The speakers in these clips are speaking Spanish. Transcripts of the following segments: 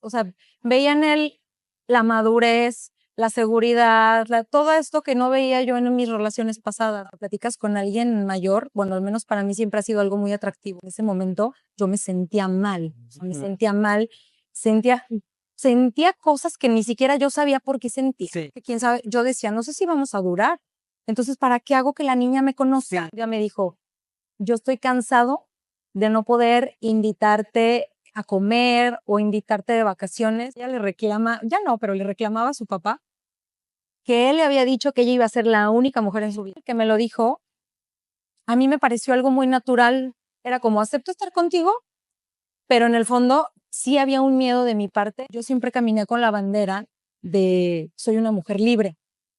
o sea, veía en él la madurez, la seguridad, todo esto que no veía yo en mis relaciones pasadas. Platicas con alguien mayor, bueno, al menos para mí siempre ha sido algo muy atractivo. En ese momento yo me sentía mal, sentía cosas que ni siquiera yo sabía por qué sentía. Sí. Que quién sabe, yo decía, no sé si vamos a durar. Entonces, ¿para qué hago que la niña me conozca? Sí. Ya me dijo, yo estoy cansado de no poder invitarte a comer o invitarte de vacaciones. Ella le reclama, ya no, pero le reclamaba a su papá que él le había dicho que ella iba a ser la única mujer en su vida. Que me lo dijo, a mí me pareció algo muy natural. Era como, acepto estar contigo, pero en el fondo sí había un miedo de mi parte. Yo siempre caminé con la bandera de soy una mujer libre.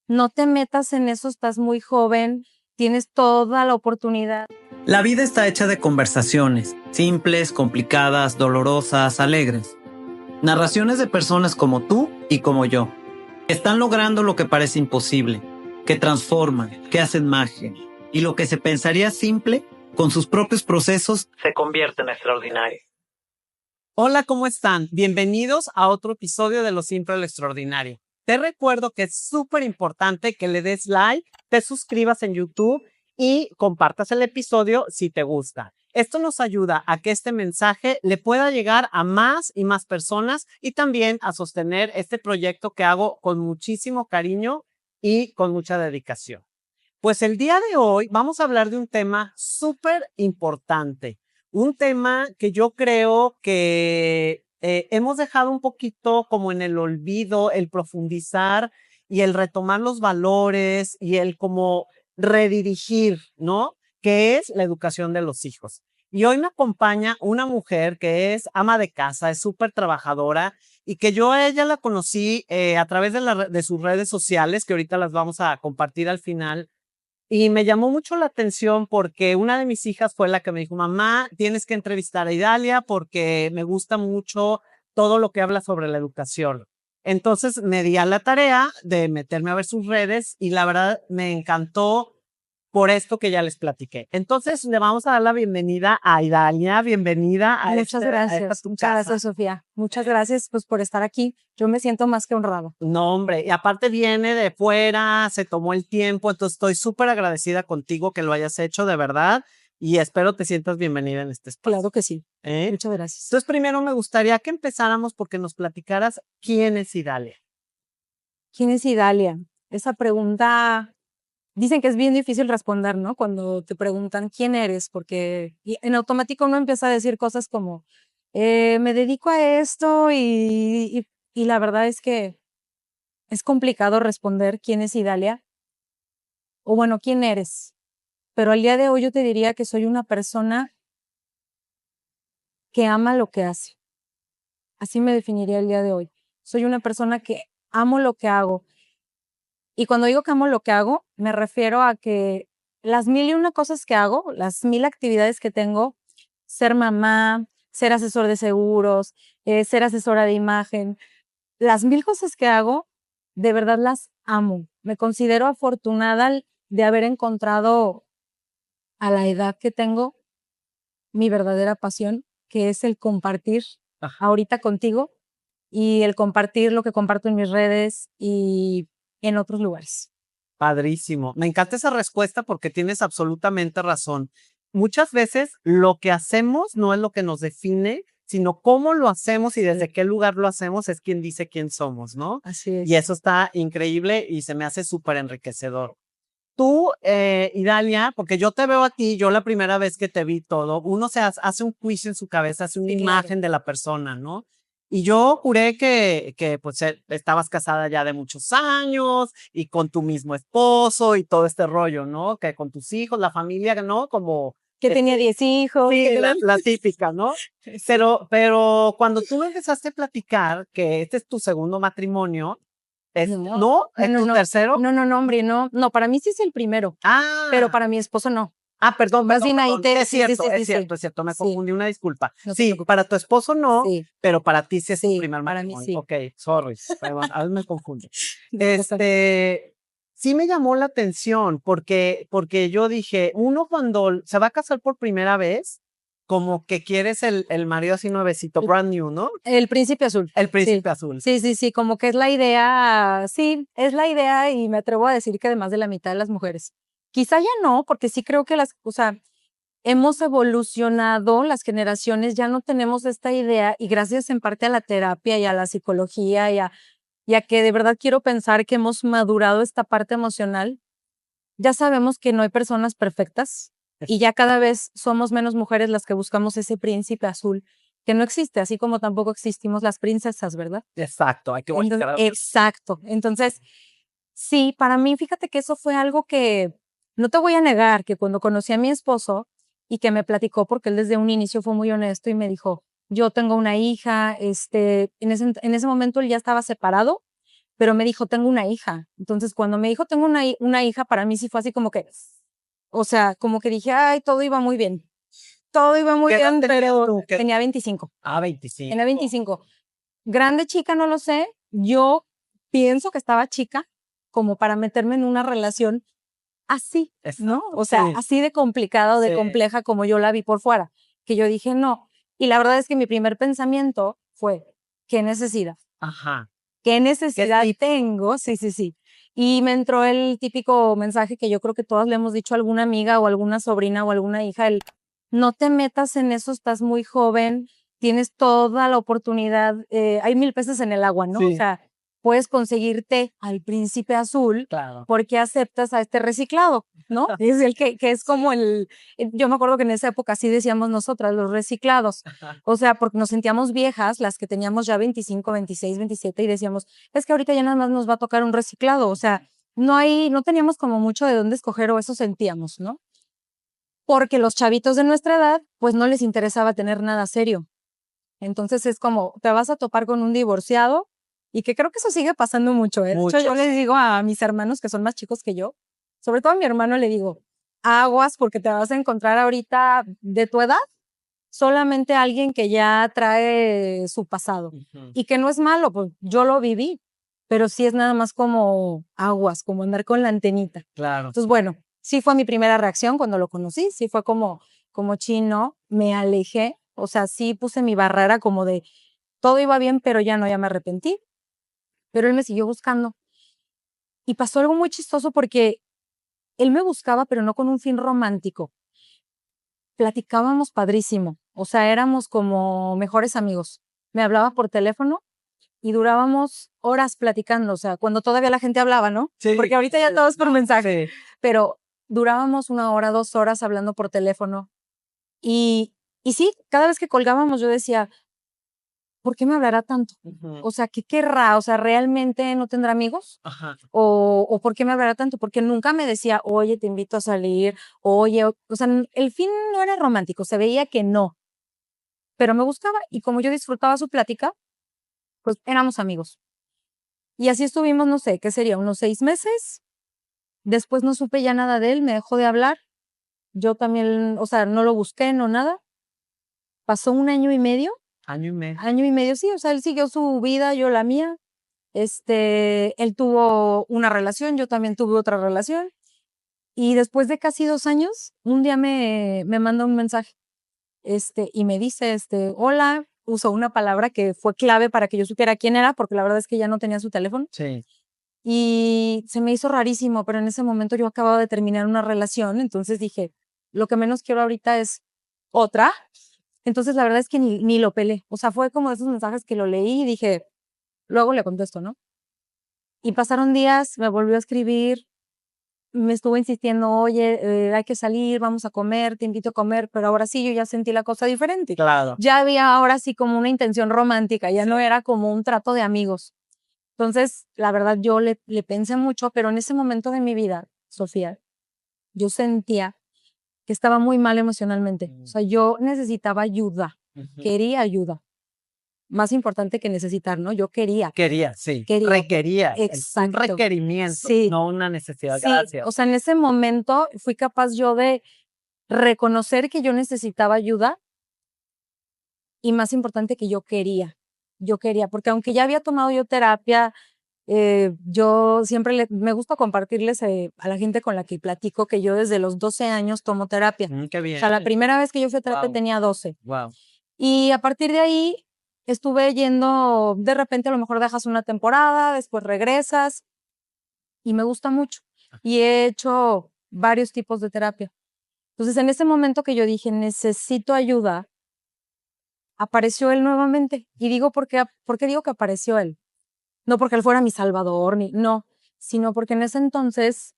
No te metas en eso, estás muy joven, tienes toda la oportunidad. La vida está hecha de conversaciones, simples, complicadas, dolorosas, alegres. Narraciones de personas como tú y como yo, que están logrando lo que parece imposible, que transforman, que hacen magia, y lo que se pensaría simple, con sus propios procesos, se convierte en extraordinario. Hola, ¿cómo están? Bienvenidos a otro episodio de Lo Simple a lo Extraordinario. Te recuerdo que es súper importante que le des like, te suscribas en YouTube y compartas el episodio si te gusta. Esto nos ayuda a que este mensaje le pueda llegar a más y más personas y también a sostener este proyecto que hago con muchísimo cariño y con mucha dedicación. Pues el día de hoy vamos a hablar de un tema súper importante, un tema que yo creo que hemos dejado un poquito como en el olvido, el profundizar y el retomar los valores y el como redirigir, ¿no? Que es la educación de los hijos. Y hoy me acompaña una mujer que es ama de casa, es súper trabajadora y que yo a ella la conocí a través de sus redes sociales, que ahorita las vamos a compartir al final. Y me llamó mucho la atención porque una de mis hijas fue la que me dijo, mamá, tienes que entrevistar a Idalia porque me gusta mucho todo lo que habla sobre la educación. Entonces me di a la tarea de meterme a ver sus redes y la verdad me encantó por esto que ya les platiqué. Entonces le vamos a dar la bienvenida a Idalia, bienvenida a Muchas gracias. Muchas gracias, Sofía. Muchas gracias pues por estar aquí. Yo me siento más que honrado. No, hombre, y aparte viene de fuera, se tomó el tiempo, entonces estoy súper agradecida contigo que lo hayas hecho, de verdad, y espero te sientas bienvenida en este espacio. Claro que sí. Muchas gracias. Entonces, primero me gustaría que empezáramos porque nos platicaras quién es Idalia. ¿Quién es Idalia? Esa pregunta, dicen que es bien difícil responder, ¿no? Cuando te preguntan quién eres, porque en automático uno empieza a decir cosas como, me dedico a esto y la verdad es que es complicado responder quién es Idalia, o bueno, quién eres. Pero al día de hoy yo te diría que soy una persona que ama lo que hace. Así me definiría el día de hoy. Soy una persona que amo lo que hago. Y cuando digo que amo lo que hago, me refiero a que las 1001 cosas que hago, las 1000 actividades que tengo, ser mamá, ser asesor de seguros, ser asesora de imagen, las 1000 cosas que hago, de verdad las amo. Me considero afortunada de haber encontrado a la edad que tengo mi verdadera pasión, que es el compartir ahorita contigo y el compartir lo que comparto en mis redes y en otros lugares. Padrísimo. Me encanta esa respuesta porque tienes absolutamente razón. Muchas veces lo que hacemos no es lo que nos define, sino cómo lo hacemos y desde qué lugar lo hacemos es quien dice quién somos, ¿no? Así es. Y eso está increíble y se me hace súper enriquecedor. Tú, Idalia, porque yo te veo a ti, yo la primera vez que te vi todo, uno se hace un juicio en su cabeza, hace una imagen de la persona, ¿no? Y yo juré que pues estabas casada ya de muchos años y con tu mismo esposo y todo este rollo, ¿no? Que con tus hijos, la familia, ¿no? Como que tenía 10 hijos. Sí, la típica, ¿no? Pero cuando tú me empezaste a platicar que este es tu segundo matrimonio, ¿es tu tercero? No, hombre, no. No, para mí sí es el primero. Ah. Pero para mi esposo no. Perdón. Más bien ahí te... Es cierto, me confundí, una disculpa. No sí, para tu esposo no, pero para ti sí es tu primer para matrimonio. mí sí. Ok, sorry, perdón, a veces me confundo. Sí me llamó la atención porque yo dije, uno cuando se va a casar por primera vez, como que quieres el marido así nuevecito, brand new, ¿no? El príncipe azul. El príncipe Sí. azul. Sí, como que es la idea, sí, es la idea y me atrevo a decir que además de la mitad de las mujeres. Quizá ya no, porque sí creo que o sea, hemos evolucionado, las generaciones ya no tenemos esta idea y gracias en parte a la terapia y a la psicología y a que de verdad quiero pensar que hemos madurado esta parte emocional, ya sabemos que no hay personas perfectas y ya cada vez somos menos mujeres las que buscamos ese príncipe azul que no existe, así como tampoco existimos las princesas, ¿verdad? Exacto, hay que buscar. Exacto. Entonces, sí, para mí, fíjate que eso fue algo que no te voy a negar que cuando conocí a mi esposo y que me platicó, porque él desde un inicio fue muy honesto y me dijo, yo tengo una hija, en ese momento él ya estaba separado, pero me dijo, tengo una hija. Entonces, cuando me dijo, tengo una hija, para mí sí fue así como que, o sea, como que dije, ay, todo iba muy bien. Todo iba muy ¿Qué edad bien, tenías pero tú? tenía 25. Ah, 25. Tenía 25. Grande, chica, no lo sé. Yo pienso que estaba chica como para meterme en una relación así, ¿no? O sea, Sí. así de complicada o de Sí. compleja como yo la vi por fuera, que yo dije no. Y la verdad es que mi primer pensamiento fue, ¿qué necesidad? Ajá. ¿Qué necesidad sí? tengo? Sí. Y me entró el típico mensaje que yo creo que todas le hemos dicho a alguna amiga o alguna sobrina o alguna hija, el no te metas en eso, estás muy joven, tienes toda la oportunidad, hay 1000 peces en el agua, ¿no? O Sí. sea, puedes conseguirte al príncipe azul Claro. porque aceptas a este reciclado, ¿no? Es el que es como yo me acuerdo que en esa época así decíamos nosotras, los reciclados. Ajá. O sea, porque nos sentíamos viejas, las que teníamos ya 25, 26, 27 y decíamos, es que ahorita ya nada más nos va a tocar un reciclado. O sea, no teníamos como mucho de dónde escoger o eso sentíamos, ¿no? Porque los chavitos de nuestra edad, pues no les interesaba tener nada serio. Entonces es como, te vas a topar con un divorciado y que creo que eso sigue pasando mucho, ¿eh? De hecho, yo les digo a mis hermanos que son más chicos que yo, sobre todo a mi hermano le digo, aguas porque te vas a encontrar ahorita de tu edad solamente alguien que ya trae su pasado y que no es malo, pues yo lo viví, pero sí es nada más como aguas, como andar con la antenita. Claro. Entonces, bueno, sí fue mi primera reacción cuando lo conocí, sí fue como chino, me alejé, o sea, sí puse mi barrera como de todo iba bien, pero ya no, ya me arrepentí, pero él me siguió buscando y pasó algo muy chistoso porque él me buscaba, pero no con un fin romántico. Platicábamos padrísimo, o sea, éramos como mejores amigos. Me hablaba por teléfono y durábamos horas platicando, o sea, cuando todavía la gente hablaba, ¿no? Sí. Porque ahorita ya todo es por mensaje, Sí. pero durábamos 1 hora, 2 horas hablando por teléfono. Y sí, cada vez que colgábamos yo decía, ¿por qué me hablará tanto? O sea, ¿qué querrá? O sea, ¿realmente no tendrá amigos? Ajá. O ¿por qué me hablará tanto? Porque nunca me decía, oye, te invito a salir, oye, o sea, el fin no era romántico, se veía que no, pero me gustaba y como yo disfrutaba su plática, pues éramos amigos. Y así estuvimos, no sé, ¿qué sería? Unos 6 meses. Después no supe ya nada de él, me dejó de hablar. Yo también, o sea, no lo busqué, no nada. Pasó 1 año y medio. Año y medio. Año y medio, sí, o sea, él siguió su vida, yo la mía. Él tuvo una relación, yo también tuve otra relación. Y después de casi 2 años, un día me manda un mensaje, y me dice, hola, usó una palabra que fue clave para que yo supiera quién era, porque la verdad es que ya no tenía su teléfono. Sí. Y se me hizo rarísimo, pero en ese momento yo acababa de terminar una relación, entonces dije, lo que menos quiero ahorita es otra. Entonces la verdad es que ni lo pelé. O sea, fue como de esos mensajes que lo leí y dije, luego le contesto, ¿no? Y pasaron días, me volvió a escribir, me estuvo insistiendo, oye, hay que salir, vamos a comer, te invito a comer, pero ahora sí yo ya sentí la cosa diferente. Claro. Ya había ahora sí como una intención romántica, ya no era como un trato de amigos. Entonces, la verdad, yo le pensé mucho, pero en ese momento de mi vida, Sofía, yo sentía que estaba muy mal emocionalmente. O sea, yo necesitaba ayuda, quería ayuda. Más importante que necesitar, ¿no? Yo quería. Quería, sí. Quería. Requería. Un Exacto. requerimiento, Sí. no una necesidad. Sí, Gracias. o sea, en ese momento fui capaz yo de reconocer que yo necesitaba ayuda y más importante que yo quería, porque aunque ya había tomado yo terapia, Yo siempre me gusta compartirles a la gente con la que platico que yo desde los 12 años tomo terapia. Qué O bien. sea, la primera vez que yo fui a terapia Wow. tenía 12. Wow. Y a partir de ahí estuve yendo, de repente a lo mejor dejas una temporada, después regresas y me gusta mucho. Y he hecho varios tipos de terapia. Entonces, en ese momento que yo dije, necesito ayuda, apareció él nuevamente. Y digo, ¿por qué digo que apareció él? No porque él fuera mi salvador, no, sino porque en ese entonces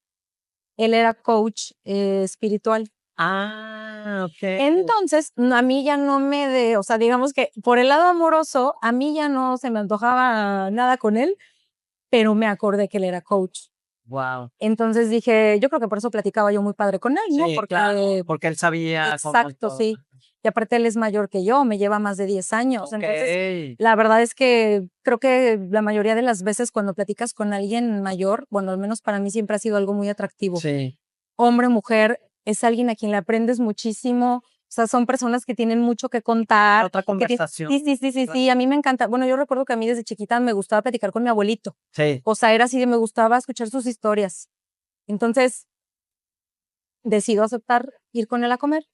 él era coach espiritual. Ah, ok. Entonces, a mí ya no o sea, digamos que por el lado amoroso, a mí ya no se me antojaba nada con él, pero me acordé que él era coach. Wow. Entonces dije, yo creo que por eso platicaba yo muy padre con él, ¿no? Sí, Porque, claro, porque él sabía cómo y exacto, todo. sí. Y aparte él es mayor que yo, me lleva más de 10 años. Entonces, Ok. la verdad es que creo que la mayoría de las veces cuando platicas con alguien mayor, bueno, al menos para mí siempre ha sido algo muy atractivo. Sí. Hombre, mujer, es alguien a quien le aprendes muchísimo. O sea, son personas que tienen mucho que contar. Otra conversación. Sí, a mí me encanta. Bueno, yo recuerdo que a mí desde chiquita me gustaba platicar con mi abuelito. Sí. O sea, era así de me gustaba escuchar sus historias. Entonces, decido aceptar ir con él a comer.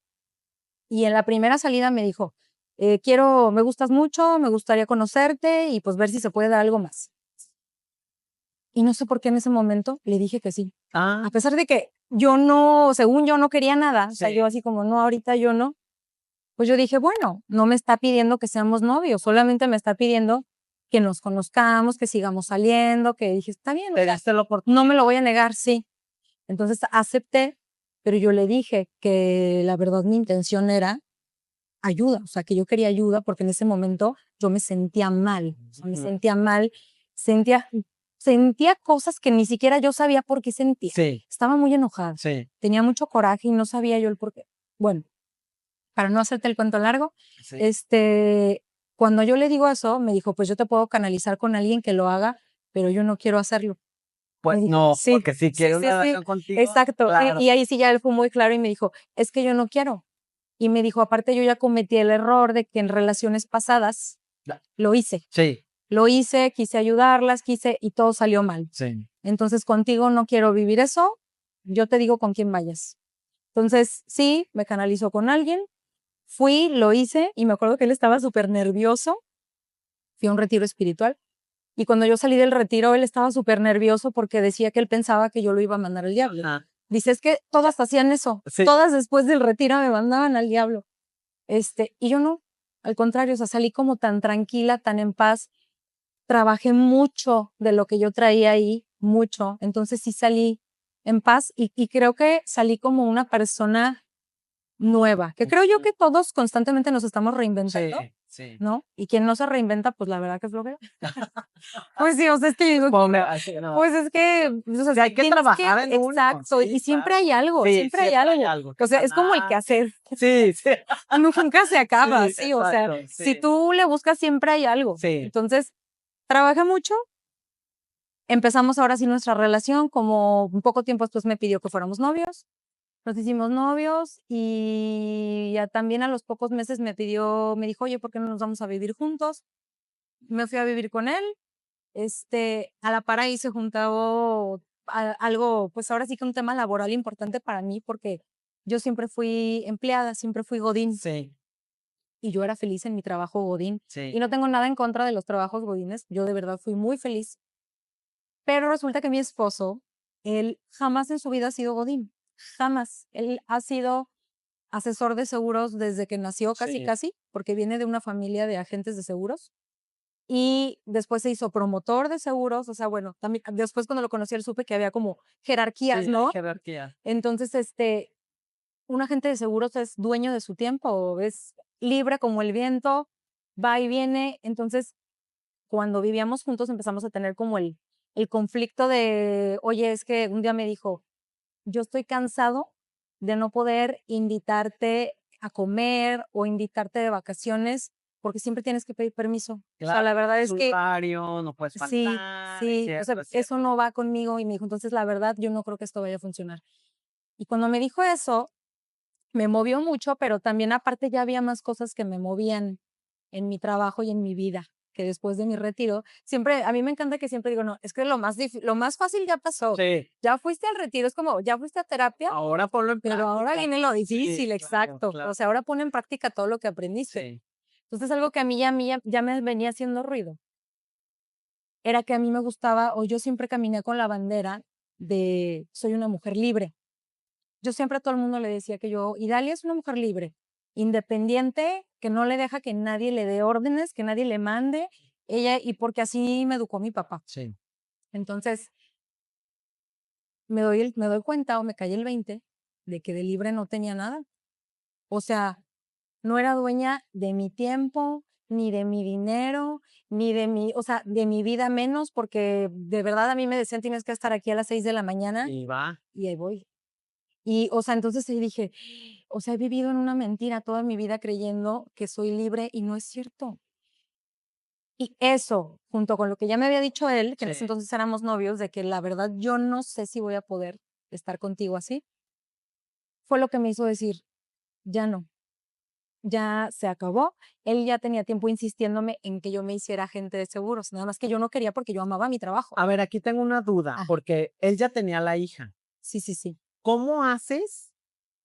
Y en la primera salida me dijo, me gustas mucho, me gustaría conocerte y pues ver si se puede dar algo más. Y no sé por qué en ese momento le dije que sí. Ah, A pesar de que yo no, según yo no quería nada, o sea, sí. yo así como, no, ahorita yo no, pues yo dije, bueno, no me está pidiendo que seamos novios, solamente me está pidiendo que nos conozcamos, que sigamos saliendo, que dije, está bien, o Te sea, diste la oportunidad. no me lo voy a negar, sí. Entonces acepté, pero yo le dije que la verdad mi intención era ayuda, o sea, que yo quería ayuda porque en ese momento yo me sentía mal, o sea, me sentía mal, sentía, sentía cosas que ni siquiera yo sabía por qué sentía. Sí. Estaba muy enojada, Sí. tenía mucho coraje y no sabía yo el por qué. Bueno, para no hacerte el cuento largo, Sí. cuando yo le digo eso, me dijo, pues yo te puedo canalizar con alguien que lo haga, pero yo no quiero hacerlo. Pues Me dijo, no, sí, porque si quiere una sí, relación contigo, exacto. claro. Y ahí sí ya él fue muy claro y me dijo, es que yo no quiero. Y me dijo, aparte yo ya cometí el error de que en relaciones pasadas Ya. lo hice. Sí. Lo hice, quise ayudarlas, y todo salió mal. Sí. Entonces contigo no quiero vivir eso, yo te digo con quién vayas. Entonces sí, me canalizó con alguien, fui, lo hice y me acuerdo que él estaba súper nervioso. Fui a un retiro espiritual y cuando yo salí del retiro él estaba súper nervioso porque decía que él pensaba que yo lo iba a mandar al diablo. Ajá. Dice, es que todas hacían eso, Sí. todas después del retiro me mandaban al diablo. Y yo no, al contrario, o sea, salí como tan tranquila, tan en paz. Trabajé mucho de lo que yo traía ahí, mucho. Entonces sí salí en paz y creo que salí como una persona nueva, que creo yo que todos constantemente nos estamos reinventando, Sí. Sí. ¿no? Y quien no se reinventa, pues la verdad que es flojera. Pues sí, o sea, es que yo digo, Pobre, así, no. pues es que, o sea, Sí, hay que tienes trabajar en uno. exacto, Sí, y siempre claro. hay algo, Sí, siempre hay algo. O sea, es como el ganar. quehacer. Sí, sí. Nunca se acaba, Sí, sí, o sea, exacto, si sí. tú le buscas siempre hay algo. Sí. Entonces, trabajé mucho, empezamos ahora sí nuestra relación, como un poco tiempo después me pidió que fuéramos novios, nos hicimos novios y ya también a los pocos meses me dijo, oye, ¿por qué no nos vamos a vivir juntos? Me fui a vivir con él, a la par ahí se juntó algo, pues ahora sí que un tema laboral importante para mí porque yo siempre fui empleada, siempre fui godín Sí. y yo era feliz en mi trabajo godín. Sí. Y no tengo nada en contra de los trabajos godines, yo de verdad fui muy feliz. Pero resulta que mi esposo, él jamás en su vida ha sido godín, jamás. Él ha sido asesor de seguros desde que nació, casi, Sí. casi, porque viene de una familia de agentes de seguros. Y después se hizo promotor de seguros, o sea, bueno, también después cuando lo conocí él supe que había como jerarquías, Sí, ¿no? jerarquía. Entonces, un agente de seguros es dueño de su tiempo, es libre como el viento, va y viene. Entonces, cuando vivíamos juntos empezamos a tener como el conflicto de, oye, es que un día me dijo, yo estoy cansado de no poder invitarte a comer o invitarte de vacaciones porque siempre tienes que pedir permiso. O sea, la verdad es un que horario, no puedes sí, faltar. sí, o sea, Es cierto. eso no va conmigo y me dijo, entonces la verdad yo no creo que esto vaya a funcionar. Y cuando me dijo eso, me movió mucho, pero también aparte ya había más cosas que me movían en mi trabajo y en mi vida. que después de mi retiro, siempre, a mí me encanta que siempre digo, no, es que lo más fácil ya pasó. Sí. Ya fuiste al retiro, es como, ya fuiste a terapia, Ahora ponlo en pero ahora práctica. viene lo Sí, difícil, claro, exacto. claro. O sea, ahora pone en práctica todo lo que aprendiste. Sí. Entonces, algo que a mí ya me venía haciendo ruido era que a mí me gustaba, o yo siempre caminé con la bandera de soy una mujer libre. Yo siempre a todo el mundo le decía que Idalia es una mujer libre, independiente, que no le deja que nadie le dé órdenes, que nadie le mande, y porque así me educó mi papá. Sí. Entonces, me doy cuenta o me cae el 20 de que de libre no tenía nada. O sea, no era dueña de mi tiempo, ni de mi dinero, ni de o sea, de mi vida menos, porque de verdad a mí me decían tienes que estar aquí a las 6 de la mañana Y va. y ahí voy. Y, o sea, entonces ahí dije, o sea, he vivido en una mentira toda mi vida creyendo que soy libre y no es cierto. Y eso, junto con lo que ya me había dicho él, que en ese Sí. entonces éramos novios, de que la verdad yo no sé si voy a poder estar contigo así, fue lo que me hizo decir, ya no, ya se acabó. Él ya tenía tiempo insistiéndome en que yo me hiciera agente de seguros, nada más que yo no quería porque yo amaba mi trabajo. A ver, aquí tengo una duda, Ah, porque él ya tenía la hija. sí, sí, sí. ¿Cómo haces?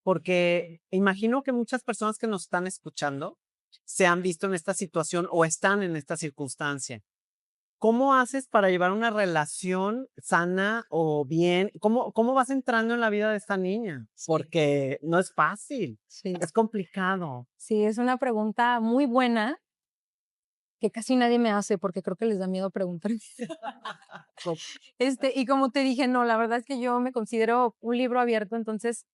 Porque imagino que muchas personas que nos están escuchando se han visto en esta situación o están en esta circunstancia. ¿Cómo haces para llevar una relación sana o bien? ¿Cómo vas entrando en la vida de esta niña? Porque no es fácil, Sí. es complicado. Sí, es una pregunta muy buena que casi nadie me hace porque creo que les da miedo preguntar. Y como te dije, no, la verdad es que yo me considero un libro abierto, entonces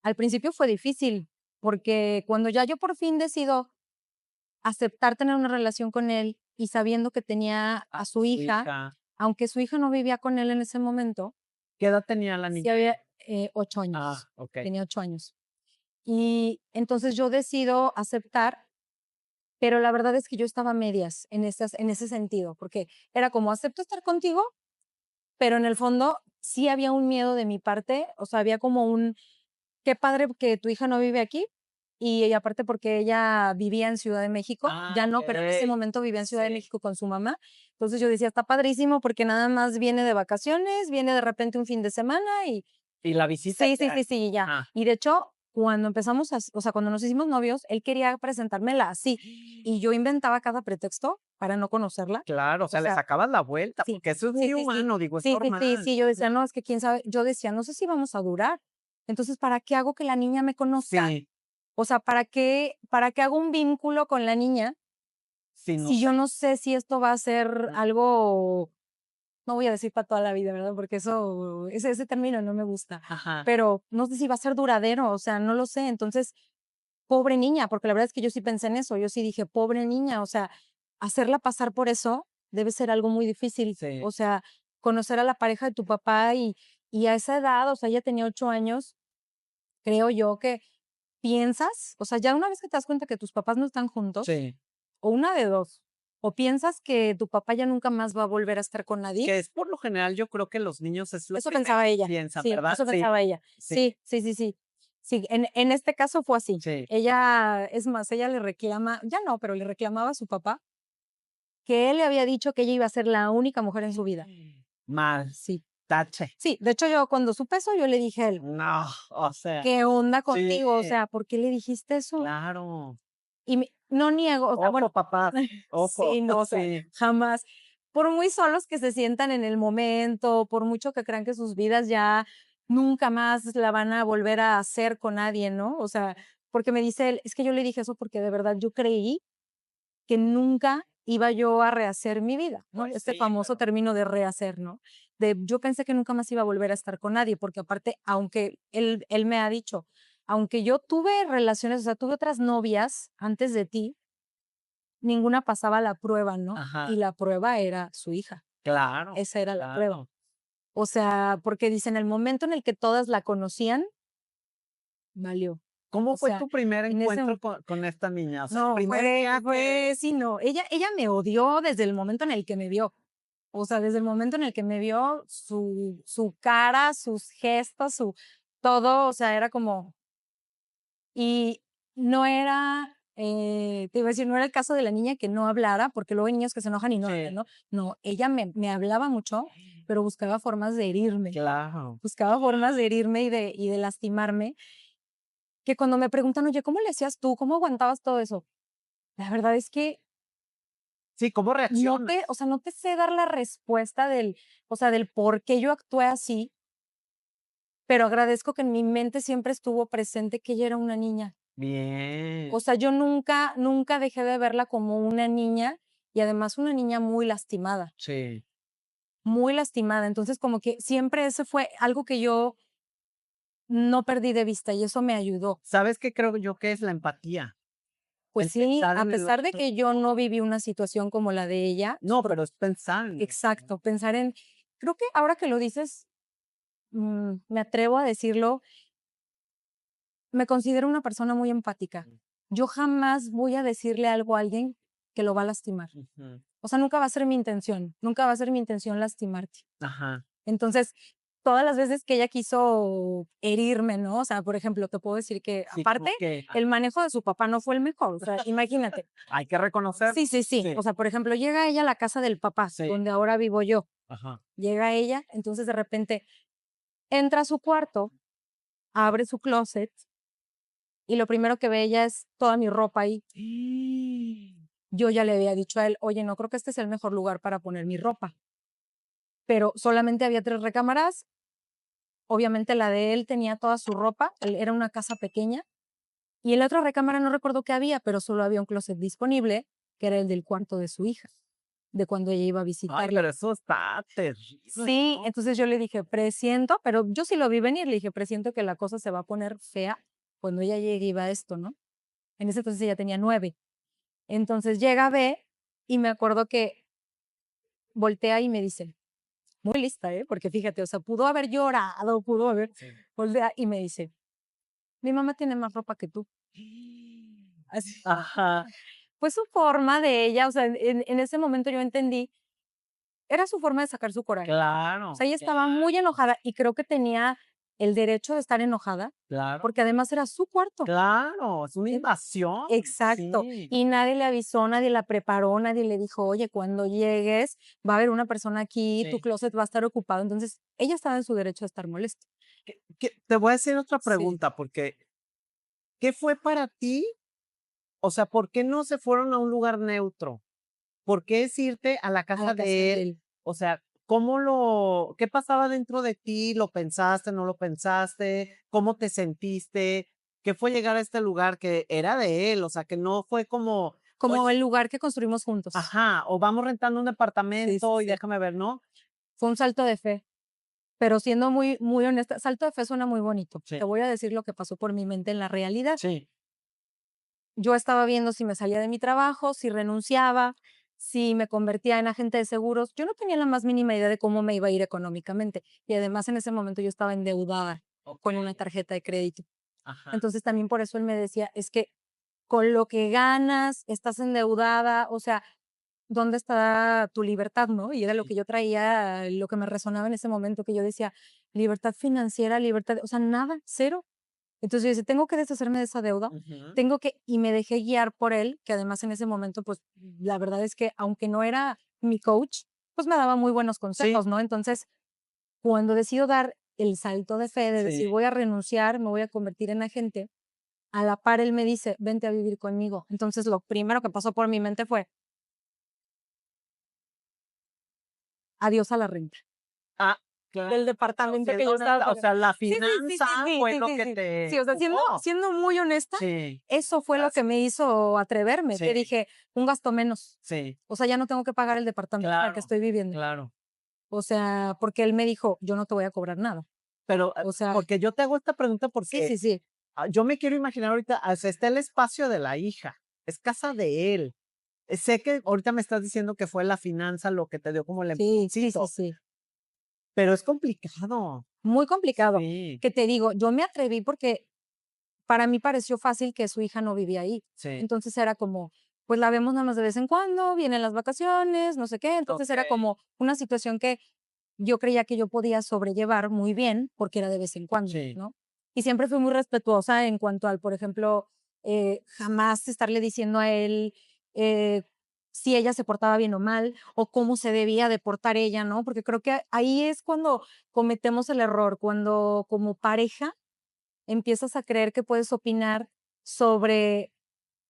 al principio fue difícil porque cuando ya yo por fin decido aceptar tener una relación con él y sabiendo que tenía a su hija, aunque su hija no vivía con él en ese momento, ¿Qué edad tenía la sí niña? había 8 años, Ah, ok. tenía 8 años. Y entonces yo decido aceptar, pero la verdad es que yo estaba a medias en ese sentido, porque era como acepto estar contigo, pero en el fondo sí había un miedo de mi parte, o sea, había como qué padre que tu hija no vive aquí, y aparte porque ella vivía en Ciudad de México, ya no, pero en ese momento vivía en Ciudad de México con su mamá, entonces yo decía, está padrísimo porque nada más viene de vacaciones, viene de repente un fin de semana y ¿Y la visita? sí, ya. Ah. Y de hecho, cuando empezamos o sea, cuando nos hicimos novios, él quería presentármela así, y yo inventaba cada pretexto para no conocerla. Claro, o sea, le sacabas la vuelta, Sí, porque eso es sí, muy sí, sí. humano, digo, es Sí, normal. yo decía, no, es que quién sabe, yo decía, no sé si vamos a durar. Entonces, ¿para qué hago que la niña me conozca? Sí, O sea, ¿para qué hago un vínculo con la niña sí, no si sé. yo no sé si esto va a ser algo, no voy a decir para toda la vida, ¿verdad? Porque ese término no me gusta, Ajá. pero no sé si va a ser duradero, o sea, no lo sé. Entonces, pobre niña, porque la verdad es que yo sí pensé en eso, yo sí dije, pobre niña, o sea, hacerla pasar por eso debe ser algo muy difícil. Sí. O sea, conocer a la pareja de tu papá y a esa edad, o sea, ella tenía 8 años, creo yo que piensas, o sea, ya una vez que te das cuenta que tus papás no están juntos, Sí. o una de dos, o piensas que tu papá ya nunca más va a volver a estar con nadie. Que es por lo general, yo creo que los niños es lo Eso primero pensaba que ella. piensan, Sí, ¿verdad? eso Sí, pensaba ella. sí, Sí, sí, sí, sí. Sí, en este caso fue así. sí. Ella, es más, ella le reclama, ya no, pero le reclamaba a su papá que él le había dicho que ella iba a ser la única mujer en su vida. Mal, Sí. tache. Sí, de hecho yo cuando supe eso, yo le dije a él, No, o sea, ¿qué onda sí, contigo? O sea, ¿por qué le dijiste eso? claro. Y no niego, o sea, Ojo, bueno, papás, ojo, sí, no, o sea, sí. jamás. Por muy solos que se sientan en el momento, por mucho que crean que sus vidas ya nunca más la van a volver a hacer con nadie, ¿no? O sea, porque me dice él, es que yo le dije eso porque de verdad yo creí que nunca iba yo a rehacer mi vida, ¿no? Pues Este sí, famoso pero término de rehacer, ¿no? Yo pensé que nunca más iba a volver a estar con nadie, porque aparte, aunque él me ha dicho, aunque yo tuve relaciones, o sea, tuve otras novias antes de ti, ninguna pasaba la prueba, ¿no? ajá, Y la prueba era su hija. claro, Esa era la prueba. claro. O sea, porque dicen, el momento en el que todas la conocían, valió. ¿Cómo O fue sea, tu primer en ese encuentro con esta niña? O sea, el no, primer día que sí, no. Ella me odió desde el momento en el que me vio. O sea, desde el momento en el que me vio, su cara, sus gestos, todo, o sea, era como, y no era te iba a decir, no era el caso de la niña que no hablara, porque luego hay niños que se enojan y no Sí. hablan, ¿no? No, ella me hablaba mucho, pero buscaba formas de herirme. Claro. Buscaba formas de herirme y de lastimarme. Que cuando me preguntan, oye, ¿cómo le hacías tú? ¿Cómo aguantabas todo eso? La verdad es que Sí, ¿cómo no reaccionas? o sea, no te sé dar la respuesta o sea, del por qué yo actué así, pero agradezco que en mi mente siempre estuvo presente que ella era una niña. Bien. O sea, yo nunca dejé de verla como una niña y además una niña muy lastimada, Sí. muy lastimada. Entonces, como que siempre ese fue algo que yo no perdí de vista y eso me ayudó. ¿Sabes qué creo yo que es la empatía? Pues El sí, pensar a en el pesar de otro. que yo no viví una situación como la de ella, No, pero es pensar en el otro. exacto, pensar en, creo que ahora que lo dices, me atrevo a decirlo, me considero una persona muy empática. Yo jamás voy a decirle algo a alguien que lo va a lastimar. Ujú. O sea, nunca va a ser mi intención, nunca va a ser mi intención lastimarte. Ajá. Entonces, todas las veces que ella quiso herirme, ¿no? O sea, por ejemplo, te puedo decir que Sí, como aparte, que el manejo de su papá no fue el mejor, o sea, imagínate. hay que reconocer. Sí, sí, sí. Sí. O sea, por ejemplo, llega ella a la casa del papá, Sí. donde ahora vivo yo. Ajá. Llega ella, entonces de repente entra a su cuarto, abre su closet y lo primero que ve ella es toda mi ropa ahí. Yo ya le había dicho a él, oye, no creo que este sea el mejor lugar para poner mi ropa. Pero solamente había 3 recámaras. Obviamente la de él tenía toda su ropa, era una casa pequeña. Y en la otra recámara no recuerdo qué había, pero solo había un closet disponible, que era el del cuarto de su hija, de cuando ella iba a Ay, visitarla. pero eso está terrible, Sí, ¿no? entonces yo le dije, presiento, pero yo sí lo vi venir, le dije, presiento que la cosa se va a poner fea cuando ella llegue y va a esto, ¿no? En ese entonces ella tenía 9. Entonces llega, ve, y me acuerdo que voltea y me dice, muy lista, ¿eh? Porque fíjate, o sea, pudo haber llorado, pudo haber, Sí. voltea y me dice, mi mamá tiene más ropa que tú. Así. Ajá. Fue su forma de ella, o sea, en ese momento yo entendí, era su forma de sacar su coraje. O Claro, sea, ella estaba muy enojada y creo que tenía el derecho de estar enojada, claro, porque además era su cuarto. claro, es una En- invasión. Exacto. Sí. Y nadie le avisó, nadie la preparó, nadie le dijo, oye, cuando llegues va a haber una persona aquí, tu Sí. closet va a estar ocupado. Entonces, ella estaba en su derecho de estar molesta. Te voy a hacer otra Sí. pregunta, porque ¿qué fue para ti? O sea, ¿por qué no se fueron a un lugar neutro? ¿Por qué es irte a la A casa la casa de de él? él. O sea, qué pasaba dentro de ti? ¿Lo pensaste, no lo pensaste? ¿Cómo te sentiste? ¿Qué fue llegar a este lugar que era de él? O sea, que no fue como, Como oye, el lugar que construimos juntos. ajá, o vamos rentando un Sí, sí, departamento y sí. déjame ver, ¿no? Fue un salto de fe. Pero siendo muy honesta, salto de fe suena muy bonito. Sí. Te voy a decir lo que pasó por mi mente en la realidad. Sí. Yo estaba viendo si me salía de mi trabajo, si renunciaba, si me convertía en agente de seguros. Yo no tenía la más mínima idea de cómo me iba a ir económicamente. Y además en ese momento yo estaba endeudada con una tarjeta de crédito. Ajá. Entonces también por eso él me decía, es que con lo que ganas, estás endeudada, o sea, ¿dónde está tu libertad, no? Y era lo Sí. que yo traía, lo que me resonaba en ese momento, que yo decía, libertad financiera, libertad, o sea, nada, cero. Entonces yo decía, tengo que deshacerme de esa deuda, Ujú. y me dejé guiar por él, que además en ese momento, pues, la verdad es que aunque no era mi coach, pues me daba muy buenos consejos, Sí. ¿no? Entonces, cuando decido dar el salto de fe, de decir, Sí. voy a renunciar, me voy a convertir en agente, a la par él me dice, vente a vivir conmigo. Entonces, lo primero que pasó por mi mente fue, adiós a la renta. Ah, claro, Del departamento que siendo yo estaba honesta, o pagando. sea, la Sí, sí, sí, finanza sí, sí, fue sí, lo sí, que sí. te Sí, o sea, empujó. siendo muy honesta, Sí, eso fue lo que me hizo atreverme, que sí, dije, un gasto menos. sí, O sea, ya no tengo que pagar el departamento en el que claro, estoy viviendo. claro. O sea, porque él me dijo, yo no te voy a cobrar nada. Pero, O sea, porque yo te hago esta pregunta sí, porque sí, sí. yo me quiero imaginar ahorita, o sea, está el espacio de la hija, es casa de él. Sé que ahorita me estás diciendo que fue la finanza lo que te dio como el Sí, sí, sí, empujoncito, sí. pero es complicado. Muy complicado. Sí, Que te digo, yo me atreví porque para mí pareció fácil que su hija no vivía ahí. sí, Entonces era como, pues la vemos nada más de vez en cuando, vienen las vacaciones, no sé qué. Entonces era okey, como una situación que yo creía que yo podía sobrellevar muy bien porque era de vez en cuando, sí, ¿no? Y siempre fui muy respetuosa en cuanto al, por ejemplo, jamás estarle diciendo a él si ella se portaba bien o mal, o cómo se debía de portar ella, ¿no? Porque creo que ahí es cuando cometemos el error, cuando como pareja empiezas a creer que puedes opinar sobre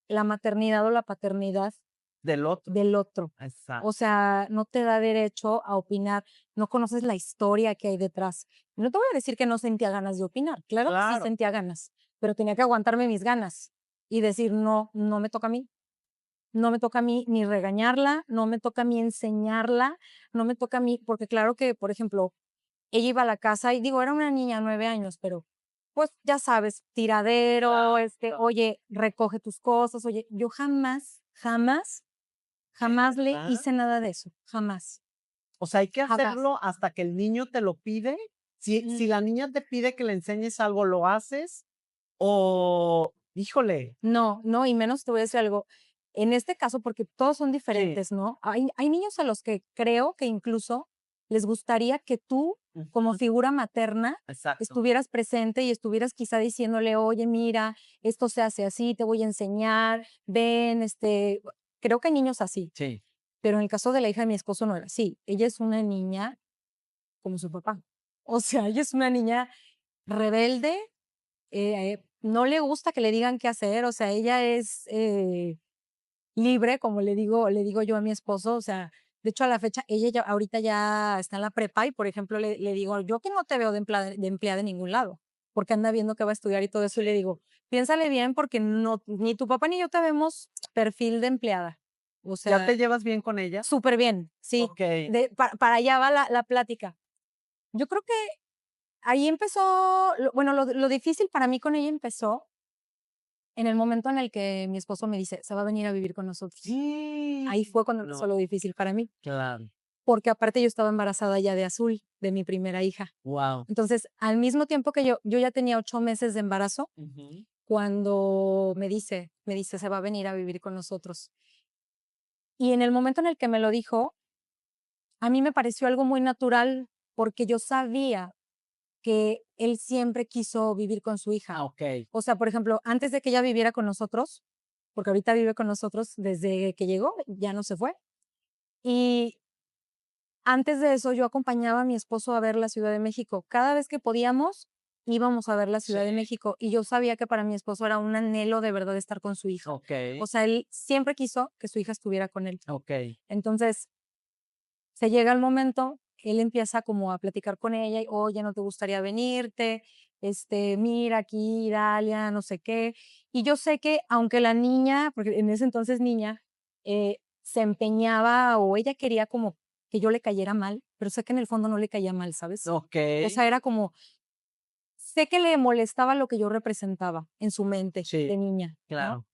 la maternidad o la paternidad Del otro. del otro. Exacto. O sea, no te da derecho a opinar, no conoces la historia que hay detrás. No te voy a decir que no sentía ganas de opinar, claro que sí Claro. sentía ganas, pero tenía que aguantarme mis ganas y decir, no, no me toca a mí. No me toca a mí ni regañarla, no me toca a mí enseñarla, no me toca a mí, porque claro que, por ejemplo, ella iba a la casa y digo, era una niña, 9 años, pero pues ya sabes, tiradero, oye, recoge tus cosas, oye, yo jamás, jamás, jamás le ¿Verdad? hice nada de eso, jamás. O sea, hay que Jamás. hacerlo hasta que el niño te lo pide. Si la niña te pide que le enseñes algo, ¿lo haces? O, híjole, No, no, y menos te voy a decir algo. En este caso, porque todos son diferentes, ¿no? Hay niños a los que creo que incluso les gustaría que tú, como ujú, figura materna, exacto. estuvieras presente y estuvieras quizá diciéndole, oye, mira, esto se hace así, te voy a enseñar, ven, creo que hay niños así, Sí, pero en el caso de la hija de mi esposo no era así. Ella es una niña como su papá. O sea, ella es una niña rebelde, no le gusta que le digan qué hacer, o sea, ella es libre, como le digo yo a mi esposo, o sea, de hecho a la fecha, ella ya, ahorita ya está en la prepa y, por ejemplo, le digo, yo que no te veo de empleada en ningún lado, porque anda viendo que va a estudiar y todo eso, y le digo, piénsale bien porque no, ni tu papá ni yo te vemos perfil de empleada. O ¿ya te sea, llevas bien con ella? súper bien, sí, Okey, para allá va la plática. Yo creo que ahí empezó, bueno, lo difícil para mí con ella empezó en el momento en el que mi esposo me dice, se va a venir a vivir con nosotros. Ahí fue cuando empezó no, lo difícil para mí, claro, porque aparte yo estaba embarazada ya de Azul, de mi primera hija. guau. Entonces, al mismo tiempo que yo ya tenía 8 meses de embarazo, Ujú. cuando me dice, se va a venir a vivir con nosotros. Y en el momento en el que me lo dijo, a mí me pareció algo muy natural, porque yo sabía que él siempre quiso vivir con su hija. Okey, O sea, por ejemplo, antes de que ella viviera con nosotros, porque ahorita vive con nosotros desde que llegó, ya no se fue. Y antes de eso, yo acompañaba a mi esposo a ver la Ciudad de México. Cada vez que podíamos, íbamos a ver la Ciudad de sí, México. Y yo sabía que para mi esposo era un anhelo de verdad estar con su hija. okey, O sea, él siempre quiso que su hija estuviera con él. okey, Entonces, se llega el momento, él empieza como a platicar con ella, y, oye, ¿no te gustaría venirte? Mira aquí, Dalia, no sé qué. Y yo sé que aunque la niña, porque en ese entonces niña, se empeñaba o ella quería como que yo le cayera mal, pero sé que en el fondo no le caía mal, ¿sabes? O okey, sea, era como, sé que le molestaba lo que yo representaba en su mente sí, de niña, ¿no? claro,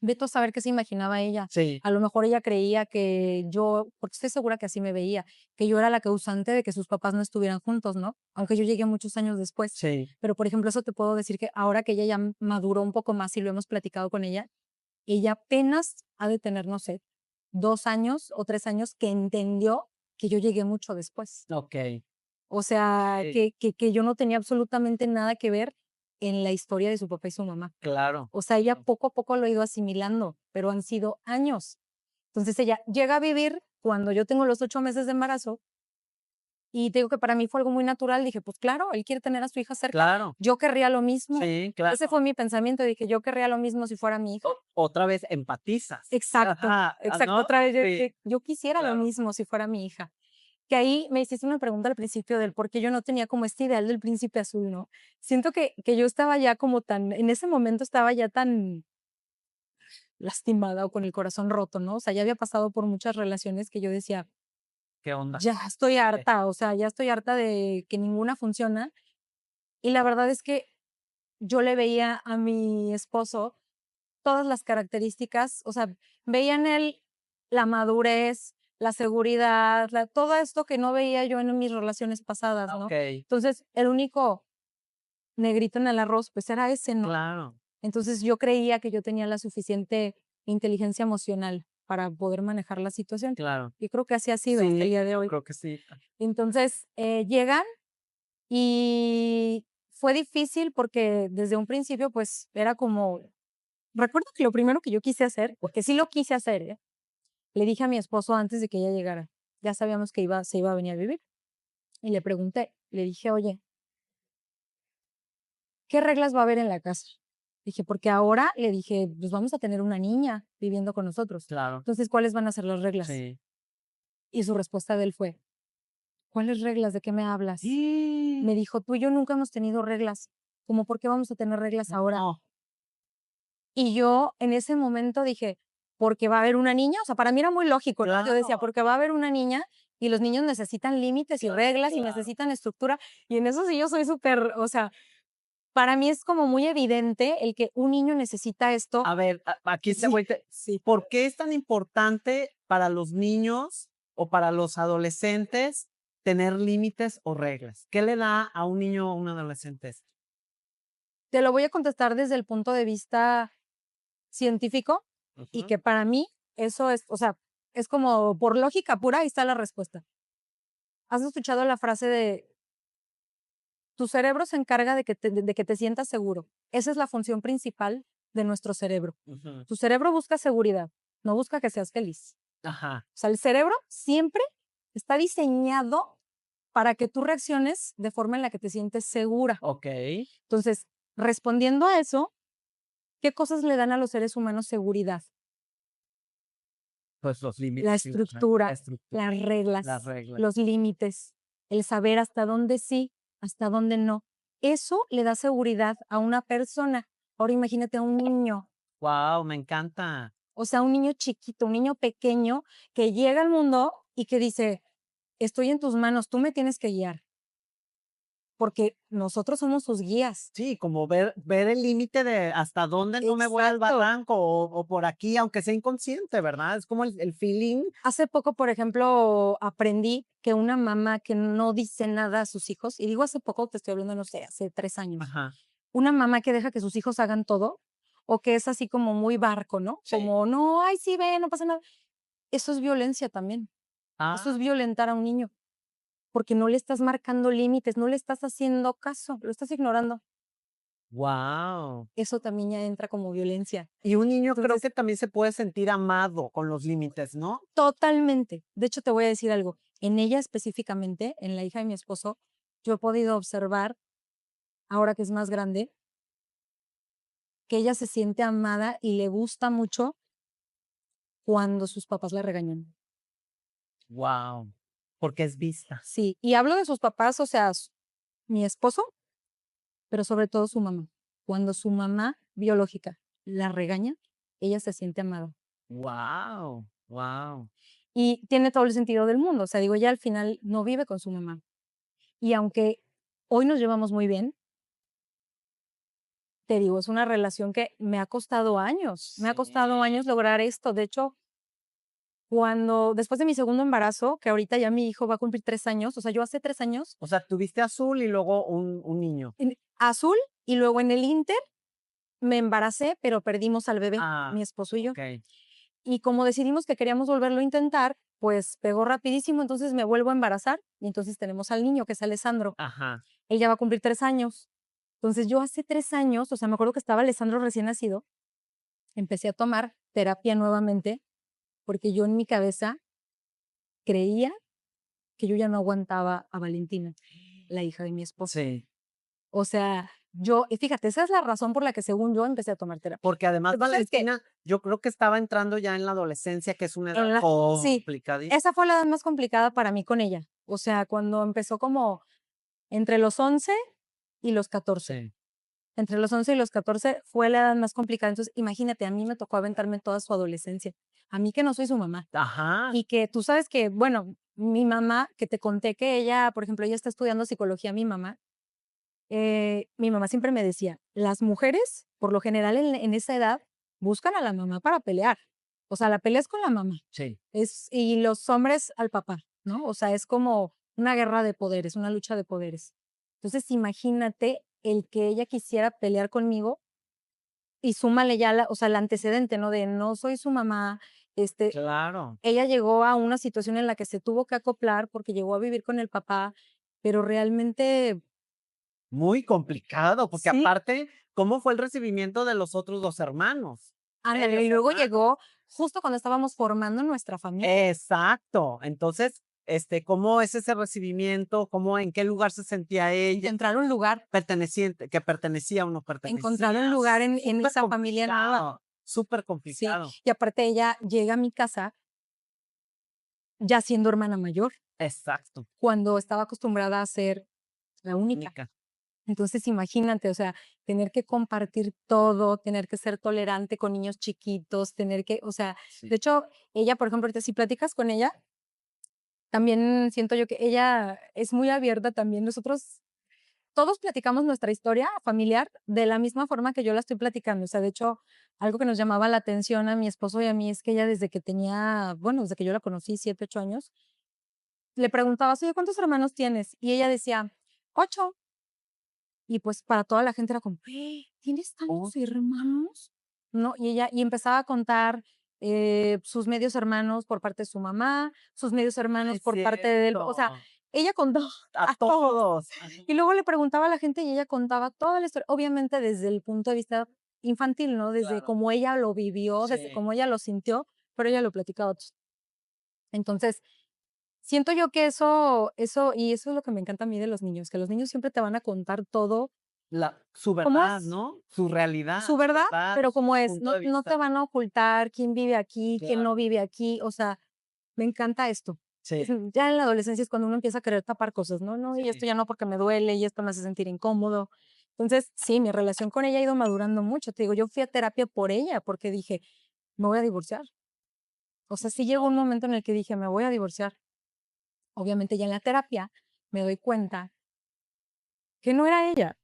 Ve tú a saber qué se imaginaba ella. sí, A lo mejor ella creía que yo, porque estoy segura que así me veía, que yo era la causante de que sus papás no estuvieran juntos, ¿no? Aunque yo llegué muchos años después. sí, Pero, por ejemplo, eso te puedo decir que ahora que ella ya maduró un poco más y lo hemos platicado con ella apenas ha de tener, no sé, 2 años o 3 años que entendió que yo llegué mucho después. okey, O sea, sí, que yo no tenía absolutamente nada que ver en la historia de su papá y su mamá. claro, O sea, ella poco a poco lo ha ido asimilando, pero han sido años. Entonces ella llega a vivir cuando yo tengo los 8 meses de embarazo y te digo que para mí fue algo muy natural. Dije, pues claro, él quiere tener a su hija cerca. claro, Yo querría lo mismo. sí, Ese claro. fue mi pensamiento. Dije, yo querría lo mismo si fuera mi hija. Otra vez empatizas. Exacto, Ajá, exacto. ¿no? Otra vez Sí, yo quisiera lo claro. mismo si fuera mi hija. Que ahí me hiciste una pregunta al principio del por qué yo no tenía como este ideal del príncipe azul, ¿no? Siento que yo estaba ya como tan, en ese momento estaba ya tan lastimada o con el corazón roto, ¿no? O sea, ya había pasado por muchas relaciones que yo decía, ¿Qué onda? ya estoy Sí, harta, o sea, ya estoy harta de que ninguna funciona. Y la verdad es que yo le veía a mi esposo todas las características, o sea, veía en él la madurez, la seguridad, todo esto que no veía yo en mis relaciones pasadas, ¿no? okey, Entonces, el único negrito en el arroz, pues era ese, ¿no? claro, Entonces yo creía que yo tenía la suficiente inteligencia emocional para poder manejar la situación. claro. Y creo que así ha sido hasta el Sí, día de yo hoy. creo que sí. Entonces llegan y fue difícil porque desde un principio pues era como recuerdo que lo primero que yo quise hacer, porque sí lo quise hacer, le dije a mi esposo antes de que ella llegara, ya sabíamos que se iba a venir a vivir, y le pregunté, le dije, oye, ¿qué reglas va a haber en la casa? Dije, porque ahora le dije, pues vamos a tener una niña viviendo con nosotros. Claro. Entonces, ¿cuáles van a ser las reglas? Sí. Y su respuesta de él fue, ¿cuáles reglas? ¿De qué me hablas? Sí. Me dijo, tú y yo nunca hemos tenido reglas. ¿Cómo por qué vamos a tener reglas ahora? No. Y yo en ese momento dije, porque va a haber una niña. O sea, para mí era muy lógico, ¿no? Yo decía, Claro. porque va a haber una niña y los niños necesitan límites y reglas y necesitan estructura. Y en eso sí yo soy súper, o sea, para mí es como muy evidente el que un niño necesita esto. A ver, aquí Sí, te voy. sí. ¿Por qué es tan importante para los niños o para los adolescentes tener límites o reglas? ¿Qué le da a un niño o un adolescente esto? Te lo voy a contestar desde el punto de vista científico y Ujú. que para mí eso es, o sea, es como por lógica pura, ahí está la respuesta. ¿Has escuchado la frase de tu cerebro se encarga de que te sientas seguro? Esa es la función principal de nuestro cerebro. Ujú. Tu cerebro busca seguridad, no busca que seas feliz. Ajá. O sea, el cerebro siempre está diseñado para que tú reacciones de forma en la que te sientes segura. Ok. Entonces, respondiendo a eso, ¿qué cosas le dan a los seres humanos seguridad? Pues los límites. La La estructura, estructura, las las reglas, reglas. los límites, el saber hasta dónde sí, hasta dónde no. Eso le da seguridad a una persona. Ahora imagínate a un niño, Wow, me encanta. o sea, un niño chiquito, un niño pequeño que llega al mundo y que dice, estoy en tus manos, tú me tienes que guiar, porque nosotros somos sus guías. Sí, como ver el límite de hasta dónde no me voy al Exacto. barranco o por aquí, aunque sea inconsciente, ¿verdad? Es como el feeling. Hace poco, por ejemplo, aprendí que una mamá que no dice nada a sus hijos, y digo hace poco, te estoy hablando, no sé, hace 3 años, Ajá. una mamá que deja que sus hijos hagan todo, o que es así como muy barco, ¿no? Sí. Como, no, ay, sí, ve, no pasa nada. Eso es violencia también. Eso es Ah, violentar a un niño, porque no le estás marcando límites, no le estás haciendo caso, lo estás ignorando. wow. Eso también ya entra como violencia. Y un niño creo Entonces, que también se puede sentir amado con los límites, ¿no? totalmente. De hecho, te voy a decir algo. En ella específicamente, en la hija de mi esposo, yo he podido observar, ahora que es más grande, que ella se siente amada y le gusta mucho cuando sus papás la regañan. Wow. Porque es vista. Sí, y hablo de sus papás, o sea, mi esposo, pero sobre todo su mamá. Cuando su mamá biológica la regaña, ella se siente amada. Wow. Wow. Y tiene todo el sentido del mundo. O sea, digo, ella al final no vive con su mamá. Y aunque hoy nos llevamos muy bien, te digo, es una relación que me ha costado años. Me ha costado años lograr esto. De hecho, después de mi segundo embarazo, que ahorita ya mi hijo va a cumplir 3 años, o sea, yo hace 3 años, O sea, tuviste azul y luego un niño. azul, y luego en el Inter me embaracé, pero perdimos al bebé, Ah, mi esposo y yo. ok. Y como decidimos que queríamos volverlo a intentar, pues pegó rapidísimo, entonces me vuelvo a embarazar y entonces tenemos al niño, que es Alessandro. Ajá. Él ya va a cumplir 3 años. Entonces yo hace 3 años, o sea, me acuerdo que estaba Alessandro recién nacido, empecé a tomar terapia nuevamente porque yo en mi cabeza creía que yo ya no aguantaba a Valentina, la hija de mi esposo. Sí. O sea, y fíjate, esa es la razón por la que según yo empecé a tomar terapia. Porque además Pero ¿sabes qué? Valentina, yo creo que estaba entrando ya en la adolescencia, que es una edad Sí, complicadísima. esa fue la edad más complicada para mí con ella. O sea, cuando empezó como entre los 11 y los 14. Sí. Entre los 11 y los 14 fue la edad más complicada. Entonces, imagínate, a mí me tocó aventarme toda su adolescencia. A mí que no soy su mamá. Ajá. Y que tú sabes que, bueno, mi mamá, que te conté que ella, por ejemplo, ella está estudiando psicología, mi mamá siempre me decía, las mujeres, por lo general en esa edad, buscan a la mamá para pelear. O sea, la pelea es con la mamá. Sí. Y los hombres al papá, ¿no? O sea, es como una guerra de poderes, una lucha de poderes. Entonces, imagínate el que ella quisiera pelear conmigo y súmale ya o sea, el antecedente, ¿no? De no soy su mamá. Claro. Ella llegó a una situación en la que se tuvo que acoplar porque llegó a vivir con el papá, pero realmente Muy complicado, porque sí, aparte, ¿cómo fue el recibimiento de los otros 2 hermanos? Ándale, y luego llegó justo cuando estábamos formando nuestra familia. Exacto. Entonces, ¿cómo es ese recibimiento? ¿En qué lugar se sentía ella? Encontrar un lugar, Que pertenecía o no pertenecía. encontrar un lugar en Súper esa familia nueva. complicado, súper Sí, complicado. y aparte ella llega a mi casa ya siendo hermana mayor, Exacto. cuando estaba acostumbrada a ser la única. Única. Entonces, imagínate, o sea, tener que compartir todo, tener que ser tolerante con niños chiquitos, tener que, o sea, Sí. de hecho, ella, por ejemplo, ahorita si platicas con ella, también siento yo que ella es muy abierta también. Nosotros todos platicamos nuestra historia familiar de la misma forma que yo la estoy platicando. O sea, de hecho, algo que nos llamaba la atención a mi esposo y a mí es que ella desde que tenía, bueno, desde que yo la conocí, 7, 8 años, le preguntabas, oye, ¿cuántos hermanos tienes? Y ella decía, 8. Y pues para toda la gente era como, ¿tienes tantos hermanos? ¿No? Y empezaba a contar sus medios hermanos por parte de su mamá, sus medios hermanos Es por parte de él. O sea, cierto. ella contó A a todos. todos. Ajá. Y luego le preguntaba a la gente y ella contaba toda la historia, obviamente desde el punto de vista infantil, ¿no? Desde Claro. cómo ella lo vivió, desde Sí. cómo ella lo sintió, pero ella lo platicaba a otros. Entonces, siento yo que y eso es lo que me encanta a mí de los niños, que los niños siempre te van a contar todo Su cómo verdad, es, ¿no? Su realidad, su verdad, pero su cómo es. punto No, de no te vista. van a ocultar quién vive aquí, quién Claro. no vive aquí. O sea, me encanta esto. Sí, Ya en la adolescencia es cuando uno empieza a querer tapar cosas, ¿no? No, y esto sí. ya no porque me duele, y esto me hace sentir incómodo. Entonces, sí, mi relación con ella ha ido madurando mucho. Te digo, yo fui a terapia por ella, porque dije, me voy a divorciar. O sea, sí llegó un momento en el que dije, me voy a divorciar. Obviamente ya en la terapia me doy cuenta que no era ella,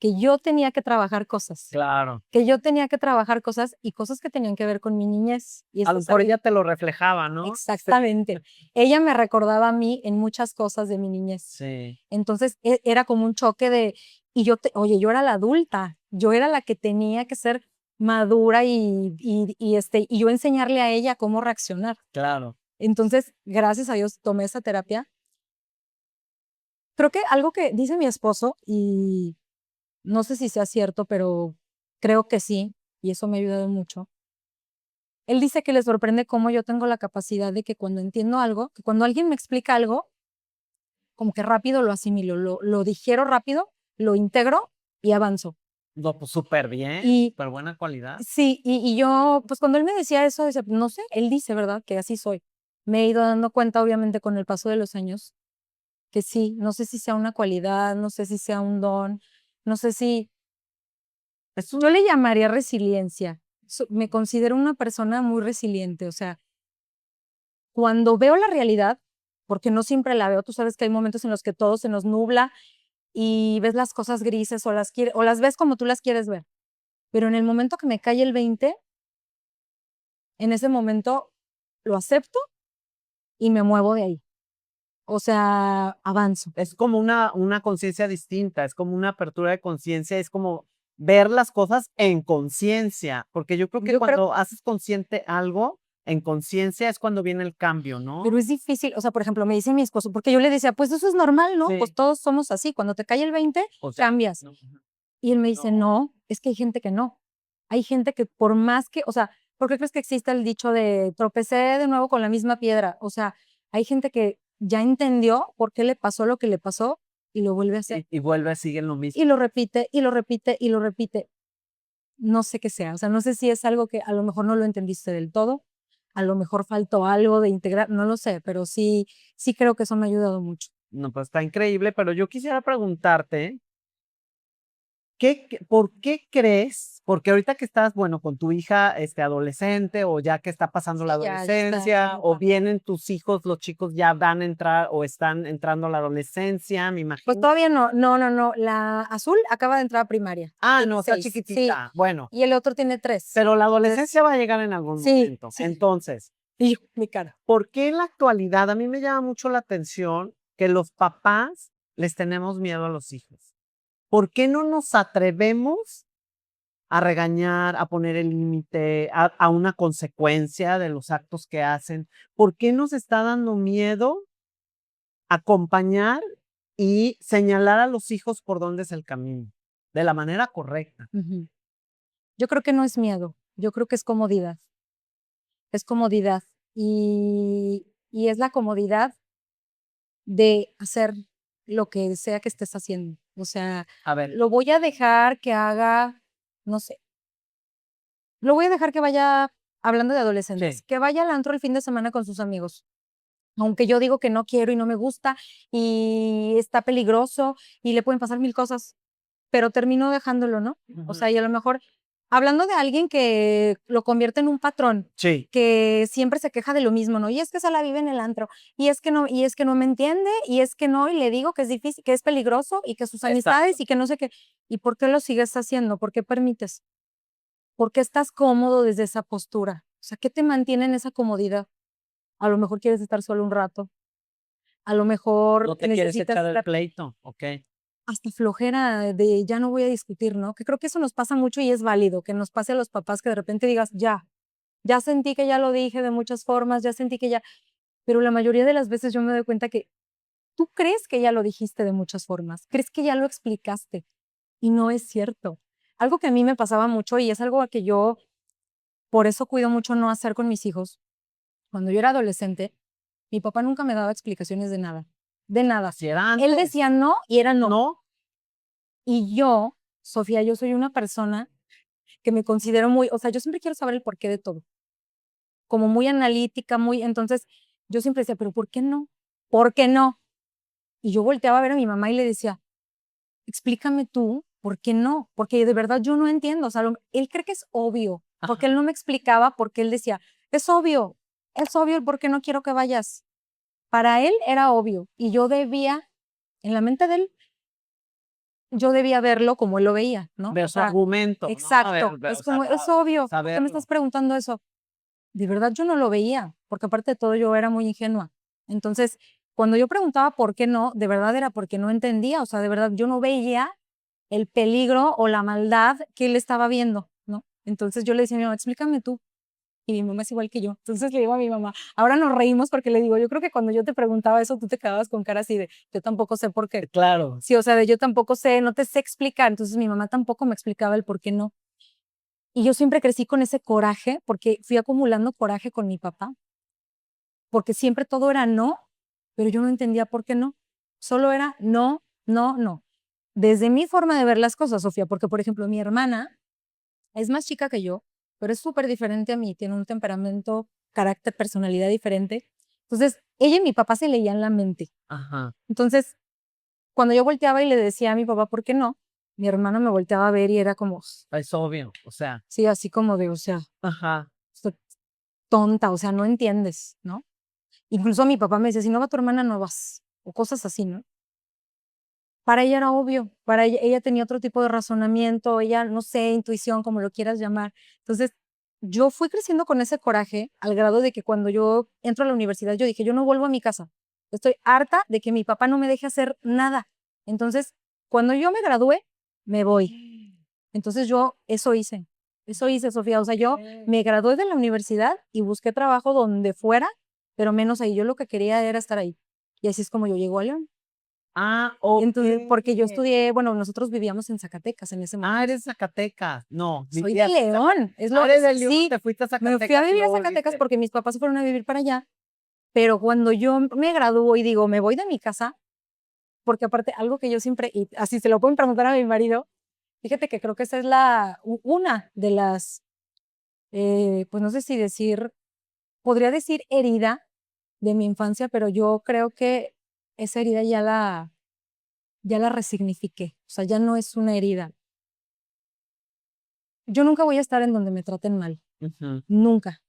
que yo tenía que trabajar cosas. Claro. Que yo tenía que trabajar cosas y cosas que tenían que ver con mi niñez. Y A eso lo es mejor ella te lo reflejaba, ¿no? exactamente. Ella me recordaba a mí en muchas cosas de mi niñez. Sí. Entonces, era como un choque y oye, yo era la adulta, yo era la que tenía que ser madura y yo enseñarle a ella cómo reaccionar. Claro. Entonces, gracias a Dios tomé esa terapia. Creo que algo que dice mi esposo, y no sé si sea cierto, pero creo que sí, y eso me ha ayudado mucho. Él dice que le sorprende cómo yo tengo la capacidad de que cuando entiendo algo, que cuando alguien me explica algo, como que rápido lo asimilo, lo digiero rápido, lo integro y avanzo. No, pues súper bien, Y súper buena cualidad. sí, y yo, pues cuando él me decía eso, decía, no sé, él dice, ¿verdad? Que así soy. Me he ido dando cuenta, obviamente, con el paso de los años, que sí, no sé si sea una cualidad, no sé si sea un don, no sé si, yo le llamaría resiliencia. Me considero una persona muy resiliente, o sea, cuando veo la realidad, porque no siempre la veo, tú sabes que hay momentos en los que todo se nos nubla y ves las cosas grises o las ves como tú las quieres ver. Pero en el momento que me cae el 20, en ese momento lo acepto y me muevo de ahí. O sea, avanzo. Es como una conciencia distinta, es como una apertura de conciencia, es como ver las cosas en conciencia, porque yo creo que Yo creo, cuando haces consciente algo, en conciencia es cuando viene el cambio, ¿no? pero es difícil, o sea, por ejemplo, me dice mi esposo, porque yo le decía, pues eso es normal, ¿no? Pues Sí. todos somos así, cuando te cae el 20, O sea, cambias. no, Y él me dice, no, es que hay gente que no. Hay gente que por más que, o sea, ¿por qué crees que existe el dicho de tropecé de nuevo con la misma piedra? O sea, hay gente que ya entendió por qué le pasó lo que le pasó y lo vuelve a hacer. y vuelve, sigue lo mismo. Y lo repite, y lo repite, y lo repite. No sé qué sea, o sea, no sé si es algo que a lo mejor no lo entendiste del todo, a lo mejor faltó algo de integrar, no lo sé, pero sí, sí creo que eso me ha ayudado mucho. No, pues está increíble, pero yo quisiera preguntarte, ¿por qué crees? Porque ahorita que estás, bueno, con tu hija adolescente o ya que está pasando la Sí, ya está en adolescencia, esa o etapa. vienen tus hijos, los chicos ya van a entrar o están entrando a la adolescencia, me Pues imagino. todavía no, no, la azul acaba de entrar a primaria. Ah, Tiene no, está 6, sí, chiquitita. Bueno, y el otro tiene 3. pero la Entonces, adolescencia va a llegar en algún sí, momento. sí. Entonces, Y yo, mi cara. ¿por qué en la actualidad a mí me llama mucho la atención que los papás les tenemos miedo a los hijos? ¿Por qué no nos atrevemos a regañar, a poner el límite, a una consecuencia de los actos que hacen? ¿Por qué nos está dando miedo acompañar y señalar a los hijos por dónde es el camino? De la manera correcta. Ujú. Yo creo que no es miedo. Yo creo que es comodidad. Es comodidad. Y es la comodidad de hacer lo que sea que estés haciendo. O sea, A ver, lo voy a dejar que haga, no sé, lo voy a dejar que vaya, hablando de adolescentes, Sí. que vaya al antro el fin de semana con sus amigos. Aunque yo digo que no quiero y no me gusta y está peligroso y le pueden pasar mil cosas, pero termino dejándolo, ¿no? O sea, y a lo mejor, hablando de alguien que lo convierte en un patrón, sí, que siempre se queja de lo mismo, ¿no? Y es que se la vive en el antro, y es que no me entiende, y es que no, y le digo que es difícil, que es peligroso, y que sus amistades, exacto. y que no sé qué. ¿Y por qué lo sigues haciendo? ¿Por qué permites? ¿Por qué estás cómodo desde esa postura? O sea, ¿qué te mantiene en esa comodidad? A lo mejor quieres estar solo un rato, a lo mejor No te quieres necesitas echar el estar pleito, ok. hasta flojera de ya no voy a discutir, ¿no? Que creo que eso nos pasa mucho y es válido, que nos pase a los papás que de repente digas, ya sentí que ya lo dije de muchas formas, ya sentí que ya, pero la mayoría de las veces yo me doy cuenta que tú crees que ya lo dijiste de muchas formas, crees que ya lo explicaste y no es cierto. Algo que a mí me pasaba mucho y es algo a que yo por eso cuido mucho no hacer con mis hijos. Cuando yo era adolescente, mi papá nunca me daba explicaciones de nada, de nada. Así era Él antes. decía no y era no. No, Y yo, Sofía, yo soy una persona que me considero muy, o sea, yo siempre quiero saber el porqué de todo, como muy analítica, muy, entonces yo siempre decía, pero ¿por qué no? ¿Por qué no? Y yo volteaba a ver a mi mamá y le decía, explícame tú, ¿por qué no? Porque de verdad yo no entiendo, o sea, él cree que es obvio, porque ajá. él no me explicaba, porque él decía, es obvio el por qué no quiero que vayas. Para él era obvio, y yo debía, en la mente de él, yo debía verlo como él lo veía, ¿no? O Ver su sea, argumento, ¿no? A ver, exacto, o es sea, como, es obvio, ¿por qué me estás saberlo. preguntando eso? De verdad yo no lo veía, porque aparte de todo yo era muy ingenua. Entonces, cuando yo preguntaba por qué no, de verdad era porque no entendía, o sea, de verdad yo no veía el peligro o la maldad que él estaba viendo, ¿no? Entonces yo le decía a mi mamá, explícame tú. Y mi mamá es igual que yo. Entonces le digo a mi mamá, ahora nos reímos porque le digo, yo creo que cuando yo te preguntaba eso, tú te quedabas con cara así de, yo tampoco sé por qué. Claro. Sí, o sea, de yo tampoco sé, no te sé explicar. Entonces mi mamá tampoco me explicaba el por qué no. Y yo siempre crecí con ese coraje porque fui acumulando coraje con mi papá, porque siempre todo era no, pero yo no entendía por qué no. Solo era no, no, no. Desde mi forma de ver las cosas, Sofía, porque por ejemplo mi hermana es más chica que yo, pero es súper diferente a mí, tiene un temperamento, carácter, personalidad diferente. Entonces, ella y mi papá se leían la mente. Ajá. Entonces, cuando yo volteaba y le decía a mi papá, ¿por qué no? Mi hermano me volteaba a ver y era como, Es obvio, o sea. sí, así como de, o sea, Ajá. estoy tonta, o sea, no entiendes, ¿no? Incluso mi papá me decía, si no va tu hermana, no vas, o cosas así, ¿no? Para ella era obvio, para ella tenía otro tipo de razonamiento, ella, no sé, intuición, como lo quieras llamar. Entonces, yo fui creciendo con ese coraje al grado de que cuando yo entro a la universidad, yo dije, yo no vuelvo a mi casa. Estoy harta de que mi papá no me deje hacer nada. Entonces, cuando yo me gradué, me voy. Entonces yo eso hice, Sofía. O sea, yo me gradué de la universidad y busqué trabajo donde fuera, pero menos ahí. Yo lo que quería era estar ahí. Y así es como yo llego a León. Ah, Entonces, porque yo okey. estudié, bueno, nosotros vivíamos en Zacatecas en ese Ah, momento. eres Zacatecas. No, Soy de vivías en León, es lo, Ah, eres de León, sí, te fuiste a me fui a Zacatecas y vivir a luego Zacatecas volviste. porque mis papás se fueron a vivir para allá, pero cuando yo me gradúo y digo, me voy de mi casa, porque aparte algo que yo siempre, y así se lo pueden preguntar a mi marido, fíjate que creo que esa es una de las, pues no sé si decir, podría decir herida de mi infancia, pero yo creo que esa herida ya la resignifiqué, o sea, ya no es una herida. Yo nunca voy a estar en donde me traten mal, Ujú. nunca,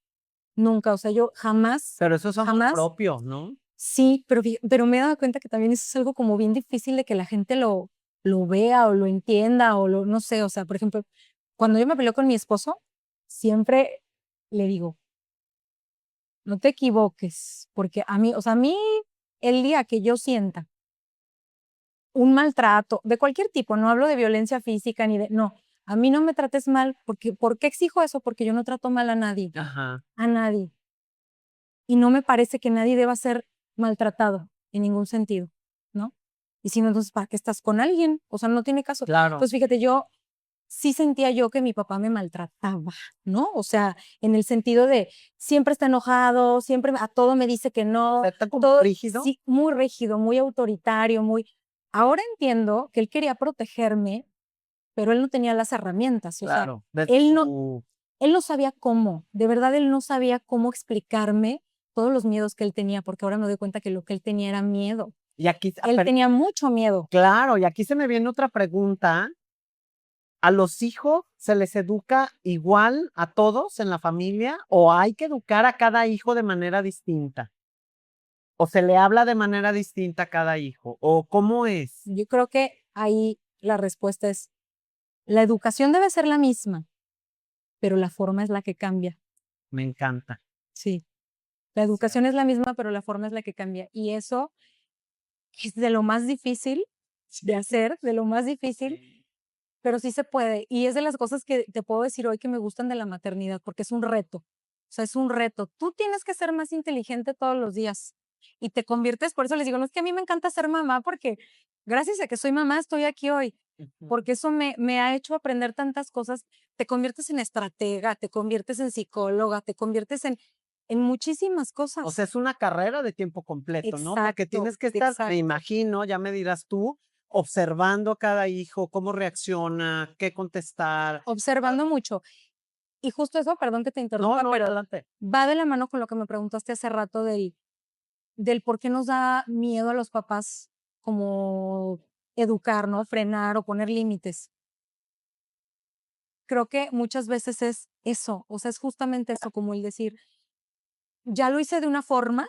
nunca, o sea, yo jamás, Pero eso es amor jamás, propio, ¿no? sí, pero me he dado cuenta que también eso es algo como bien difícil de que la gente lo vea o lo entienda o lo, no sé, o sea, por ejemplo, cuando yo me peleo con mi esposo, siempre le digo, no te equivoques, porque a mí, o sea, a mí, el día que yo sienta un maltrato de cualquier tipo, no hablo de violencia física ni de, no, a mí no me trates mal, porque, ¿por qué exijo eso? Porque yo no trato mal Ajá. a nadie, y no me parece que nadie deba ser maltratado en ningún sentido, ¿no? Y si no, entonces, ¿para qué estás con alguien? O sea, no tiene caso. Claro. Entonces, fíjate, yo sí sentía yo que mi papá me maltrataba, ¿no? O sea, en el sentido de siempre está enojado, siempre a todo me dice que no, ¿Está como todo, rígido? sí, muy rígido, muy autoritario, muy... Ahora entiendo que él quería protegerme, pero él no tenía las herramientas, o sea, Claro, de él no, tu él no sabía cómo, de verdad él no sabía cómo explicarme todos los miedos que él tenía, porque ahora me doy cuenta que lo que él tenía era miedo. y aquí Él tenía mucho miedo. claro, y aquí se me viene otra pregunta. ¿A los hijos se les educa igual a todos en la familia o hay que educar a cada hijo de manera distinta? ¿O se le habla de manera distinta a cada hijo? ¿O cómo es? Yo creo que ahí la respuesta es, la educación debe ser la misma, pero la forma es la que cambia. Me encanta. Sí, la educación es la misma, pero la forma es la que cambia. Y eso es de lo más difícil de hacer, de lo más difícil, pero sí se puede. Y es de las cosas que te puedo decir hoy que me gustan de la maternidad, porque es un reto. O sea, es un reto. Tú tienes que ser más inteligente todos los días y te conviertes, por eso les digo, no es que a mí me encanta ser mamá, porque gracias a que soy mamá estoy aquí hoy, Ujú. porque eso me ha hecho aprender tantas cosas. Te conviertes en estratega, te conviertes en psicóloga, te conviertes en muchísimas O cosas. sea, es una carrera de tiempo completo, ¿no? Porque Exacto, tienes que estar, me exacto. imagino, ya me dirás tú, observando a cada hijo, cómo reacciona, qué contestar. Observando mucho. Y justo eso, perdón que te No, interrumpa, no, pero adelante. va de la mano con lo que me preguntaste hace rato del por qué nos da miedo a los papás como educar, ¿no? Frenar o poner límites. Creo que muchas veces es eso, o sea, es justamente eso, como el decir, ya lo hice de una forma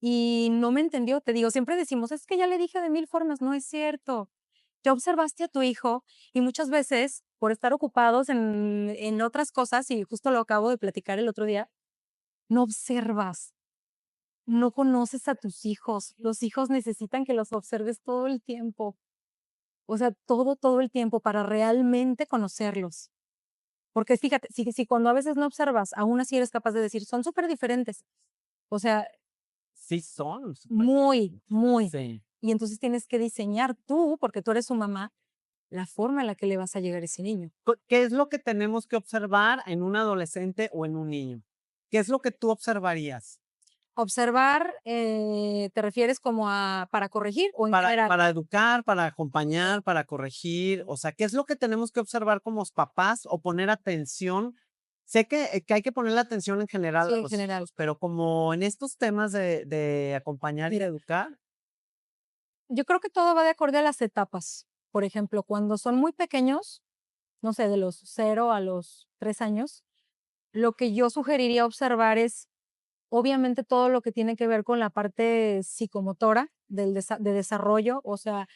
y no me entendió. Te digo, siempre decimos, es que ya le dije de 1000 formas, no es cierto. Ya observaste a tu hijo y muchas veces, por estar ocupados en otras cosas, y justo lo acabo de platicar el otro día, no observas, no conoces a tus hijos. Los hijos necesitan que los observes todo el tiempo. O sea, todo el tiempo para realmente conocerlos. Porque fíjate, si cuando a veces no observas, aún así eres capaz de decir, son súper diferentes. O sea, Sí son. muy, muy. Sí. Y entonces tienes que diseñar tú, porque tú eres su mamá, la forma en la que le vas a llegar a ese niño. ¿Qué es lo que tenemos que observar en un adolescente o en un niño? ¿Qué es lo que tú observarías? Observar, ¿te refieres como a para corregir o en general? Para educar, para acompañar, para corregir, o sea, ¿qué es lo que tenemos que observar como papás o poner atención? Sé que hay que ponerle atención en general Sí, a en los general. hijos, pero como en estos temas de acompañar y Mira, educar, yo creo que todo va de acuerdo a las etapas. Por ejemplo, cuando son muy pequeños, no sé, de los 0 a los 3 años, lo que yo sugeriría observar es, obviamente, todo lo que tiene que ver con la parte psicomotora de desarrollo, o sea,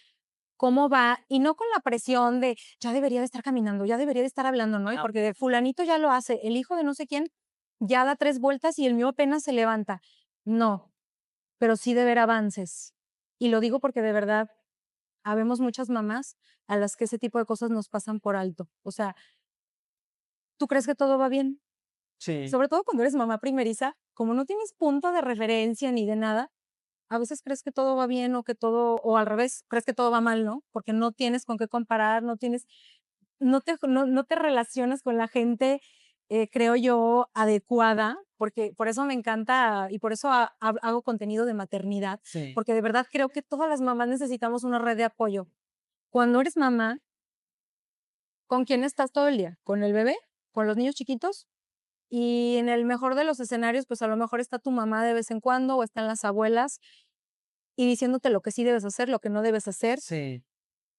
cómo va, y no con la presión de ya debería de estar caminando, ya debería de estar hablando, ¿no? Y ah, porque de fulanito ya lo hace, el hijo de no sé quién ya da 3 vueltas y el mío apenas se levanta. No, pero sí de ver avances. Y lo digo porque de verdad habemos muchas mamás a las que ese tipo de cosas nos pasan por alto. O sea, ¿tú crees que todo va bien? sí, Sobre todo cuando eres mamá primeriza, como no tienes punto de referencia ni de nada, a veces crees que todo va bien o que todo, o al revés, crees que todo va mal, ¿no? Porque no tienes con qué comparar, no tienes, no te relacionas con la gente, creo yo, adecuada, porque por eso me encanta y por eso hago contenido de maternidad, sí. porque de verdad creo que todas las mamás necesitamos una red de apoyo. Cuando eres mamá, ¿con quién estás todo el día? ¿Con el bebé? ¿Con los niños chiquitos? Y en el mejor de los escenarios, pues a lo mejor está tu mamá de vez en cuando o están las abuelas y diciéndote lo que sí debes hacer, lo que no debes hacer, Sí,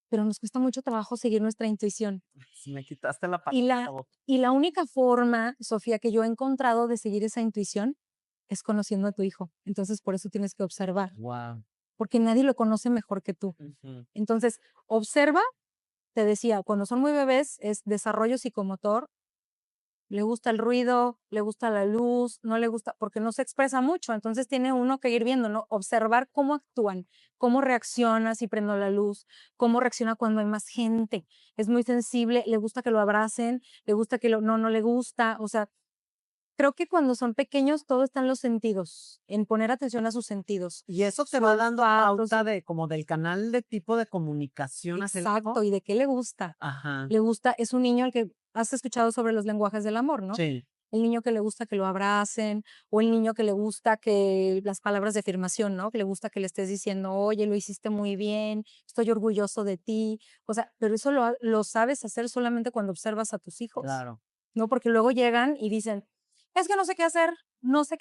pero nos cuesta mucho trabajo seguir nuestra intuición. sí, me quitaste la Y palabra de la la, boca. y la única forma, Sofía, que yo he encontrado de seguir esa intuición es conociendo a tu hijo. Entonces, por eso tienes que observar, Wow. porque nadie lo conoce mejor que tú. Ujú. Entonces, observa, te decía, cuando son muy bebés es desarrollo psicomotor, le gusta el ruido, le gusta la luz, no le gusta, porque no se expresa mucho, entonces tiene uno que ir viendo, ¿no? Observar cómo actúan, cómo reacciona si prendo la luz, cómo reacciona cuando hay más gente. Es muy sensible, le gusta que lo abracen, le gusta que no le gusta, o sea, creo que cuando son pequeños todo está en los sentidos, en poner atención a sus sentidos. Y eso te Su va dando olfato, pauta de como del canal de tipo de comunicación hacia el hijo. exacto, y de qué le gusta. Ajá. Le gusta, es un niño al que has escuchado sobre los lenguajes del amor, ¿no? Sí. El niño que le gusta que lo abracen, o el niño que le gusta que las palabras de afirmación, ¿no? Que le gusta que le estés diciendo, oye, lo hiciste muy bien, estoy orgulloso de ti. O sea, pero eso lo sabes hacer solamente cuando observas a tus hijos, Claro. ¿no? Porque luego llegan y dicen, es que no sé qué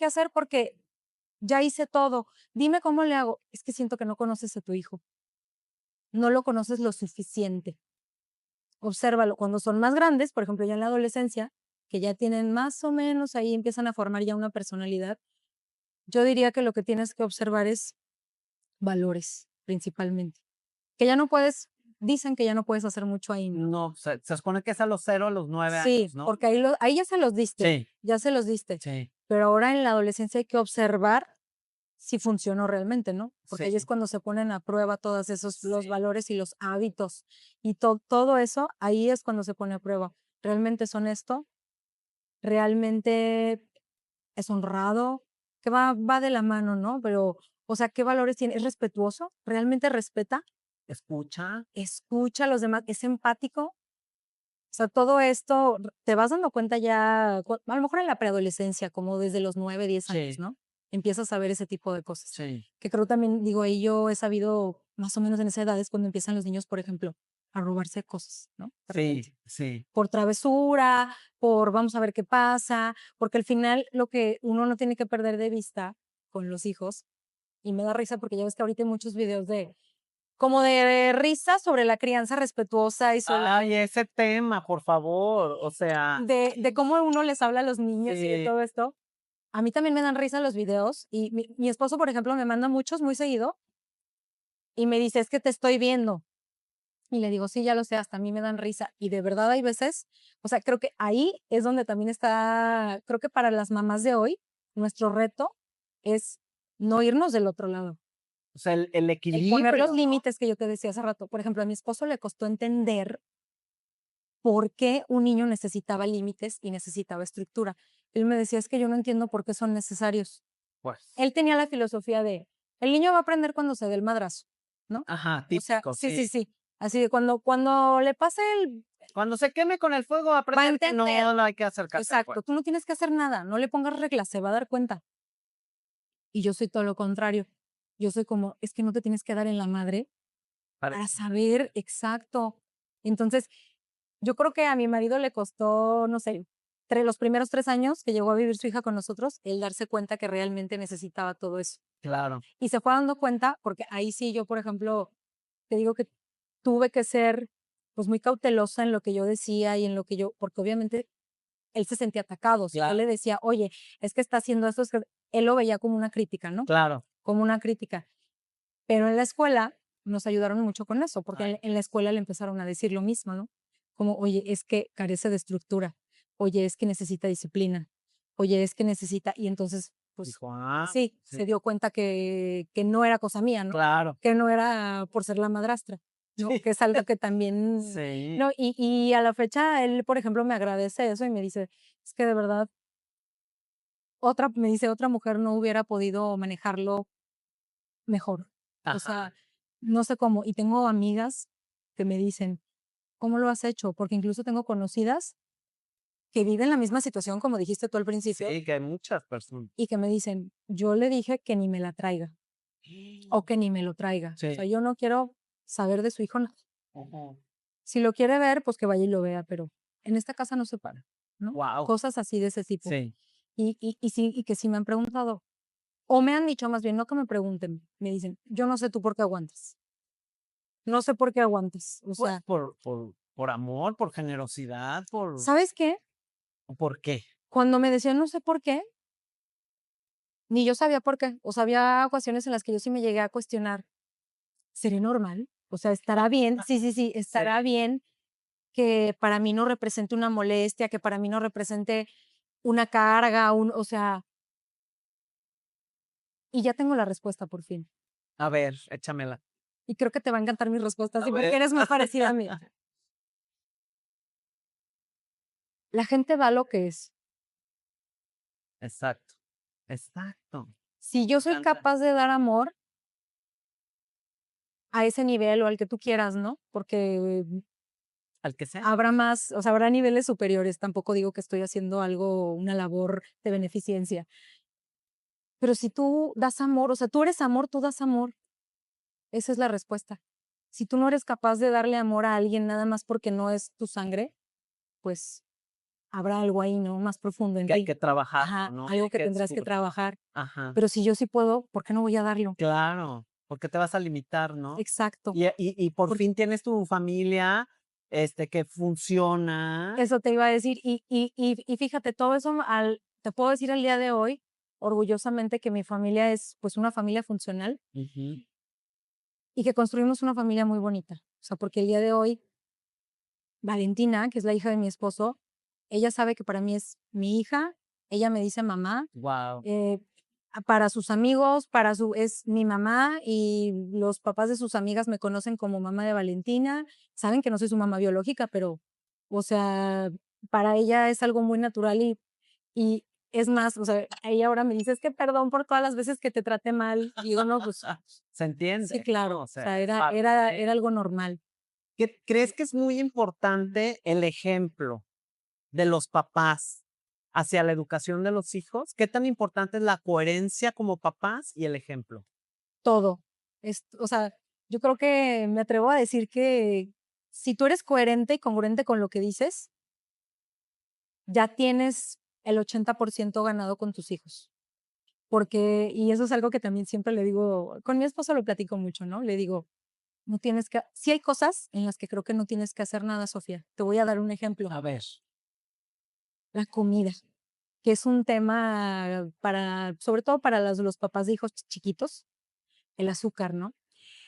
hacer porque ya hice todo. Dime cómo le hago. Es que siento que no conoces a tu hijo. No lo conoces lo suficiente. Obsérvalo. Cuando son más grandes, por ejemplo, ya en la adolescencia, que ya tienen más o menos, ahí empiezan a formar ya una personalidad, yo diría que lo que tienes que observar es valores, principalmente. Que ya no puedes, dicen que ya no puedes hacer mucho ahí, ¿no? No, se supone que es a los 0 a los 9 Sí, años, ¿no? porque ahí ya se los diste, Sí, ya se los diste. sí, Pero ahora en la adolescencia hay que observar si funcionó realmente, ¿no? Porque ahí es sí. cuando se ponen a prueba todos esos, los Sí. valores y los hábitos. Y todo eso, ahí es cuando se pone a prueba. ¿Realmente es honesto? ¿Realmente es honrado? Que va de la mano, ¿no? Pero, o sea, ¿qué valores tiene? ¿Es respetuoso? ¿Realmente respeta? Escucha. ¿Escucha a los demás? ¿Es empático? O sea, todo esto te vas dando cuenta ya, a lo mejor en la preadolescencia, como desde los 9, 10 años, Sí, ¿no? Empiezas a ver ese tipo de cosas. sí. Que creo también, digo, ahí yo he sabido más o menos en esa edad es cuando empiezan los niños, por ejemplo, a robarse cosas, ¿no? De repente. Sí, sí. Por travesura, por vamos a ver qué pasa, porque al final lo que uno no tiene que perder de vista con los hijos, y me da risa porque ya ves que ahorita hay muchos videos como de risa sobre la crianza respetuosa y sobre Ay, ese tema, por favor. O sea, de cómo uno les habla a los niños y de sí, todo esto. A mí también me dan risa los videos y mi esposo, por ejemplo, me manda muchos muy seguido y me dice, es que te estoy viendo. Y le digo, sí, ya lo sé, hasta a mí me dan risa. Y de verdad hay veces, o sea, creo que ahí es donde también está, creo que para las mamás de hoy, nuestro reto es no irnos del otro lado. o sea, el El equilibrio, poner los ¿no? límites que yo te decía hace rato. Por ejemplo, a mi esposo le costó entender por qué un niño necesitaba límites y necesitaba estructura. Él me decía, es que yo no entiendo por qué son necesarios. Pues, Él tenía la filosofía de, el niño va a aprender cuando se dé el madrazo, ¿no? ajá, O sea, típico, sí, sí. sí, sí. Así de cuando le pase Cuando se queme con el fuego, va a aprender que entender. no hay que acercarse al Exacto, fuego. tú no tienes que hacer nada, no le pongas reglas, se va a dar cuenta. Y yo soy todo lo contrario. Yo soy como, es que no te tienes que dar en la madre para saber exacto. Entonces, yo creo que a mi marido le costó, no sé, los primeros 3 años que llegó a vivir su hija con nosotros, el darse cuenta que realmente necesitaba todo eso. Claro, Y se fue dando cuenta, porque ahí sí yo, por ejemplo, te digo que tuve que ser pues muy cautelosa en lo que yo decía y en lo que yo, porque obviamente él se sentía atacado. Si yo claro, le decía, oye, es que está haciendo esto, es que él lo veía como una crítica, ¿no? claro. Como una crítica. Pero en la escuela nos ayudaron mucho con eso, porque Ay, en la escuela le empezaron a decir lo mismo, ¿no? Como, oye, es que carece de estructura, oye, es que necesita disciplina, oye, es que necesita, y entonces, pues dijo, ah, sí, sí, se dio cuenta que no era cosa mía, ¿no? claro. Que no era por ser la madrastra, ¿no? Sí, Que es algo que también, sí, no, y a la fecha él, por ejemplo, me agradece eso y me dice, es que de verdad, me dice, otra mujer no hubiera podido manejarlo mejor. O ajá, sea, no sé cómo. Y tengo amigas que me dicen, ¿cómo lo has hecho? Porque incluso tengo conocidas que viven la misma situación, como dijiste tú al principio, sí, que hay muchas personas. y que me dicen, yo le dije que ni me la traiga o que ni me lo traiga. O sea, Sí, yo no quiero saber de su hijo nada. ujú. Si lo quiere ver, pues que vaya y lo vea, pero en esta casa no se para, ¿no? Guau, Cosas así de ese tipo. sí, Y sí, y que sí me han preguntado, o me han dicho más bien, no que me pregunten, me dicen, yo no sé tú por qué aguantas. No sé por qué aguantas. O pues sea, por amor, por generosidad, ¿sabes qué? ¿por qué? Cuando me decían no sé por qué, ni yo sabía por qué. O sea, había ocasiones en las que yo sí me llegué a cuestionar, ¿seré normal? O sea, ¿estará bien? Sí, sí, sí, Sí. ¿estará bien que para mí no represente una molestia, que para mí no represente una carga, o sea, y ya tengo la respuesta por fin. A ver, échamela. Y creo que te va a encantar mi respuesta, A sí, porque ver. eres muy parecida a mí. La gente da lo que es. Exacto. Exacto. Si yo soy encanta. capaz de dar amor a ese nivel o al que tú quieras, ¿no? Porque Al que sea. habrá más, o sea, habrá niveles superiores. Tampoco digo que estoy haciendo algo, una labor de beneficencia. Pero si tú das amor, o sea, tú eres amor, tú das amor. Esa es la respuesta. Si tú no eres capaz de darle amor a alguien nada más porque no es tu sangre, pues habrá algo ahí, ¿no? Más profundo en Que hay ti. que trabajar, Ajá, ¿no? algo Hay que que tendrás que descubrir. trabajar. Ajá. Pero si yo sí puedo, ¿por qué no voy a darlo? Claro, porque te vas a limitar, ¿no? Exacto. Y por Por- fin tienes tu familia, que funciona. Eso te iba a decir. Y fíjate, todo eso te puedo decir al día de hoy, orgullosamente, que mi familia es pues una familia funcional Ujú. y que construimos una familia muy bonita. O sea, porque el día de hoy, Valentina, que es la hija de mi esposo, ella sabe que para mí es mi hija, ella me dice mamá, Guau. para sus amigos, es mi mamá y los papás de sus amigas me conocen como mamá de Valentina, saben que no soy su mamá biológica, pero, o sea, para ella es algo muy natural y es más, o sea, ella ahora me dice, es que perdón por todas las veces que te traté mal. Y digo, no, pues Se sí, entiende, ¿no? claro, O o sea, sea, es era parte. algo normal. ¿Crees que es muy importante el ejemplo de los papás hacia la educación de los hijos? ¿Qué tan importante es la coherencia como papás y el ejemplo? Todo. O sea, yo creo que me atrevo a decir que si tú eres coherente y congruente con lo que dices, ya tienes el 80% ganado con tus hijos. Porque, y eso es algo que también siempre le digo, con mi esposo lo platico mucho, ¿no? Le digo, no tienes que, sí hay cosas en las que creo que no tienes que hacer nada, Sofía. Te voy a dar un ejemplo. A ver. La comida, que es un tema sobre todo para los papás de hijos chiquitos, el azúcar, ¿no?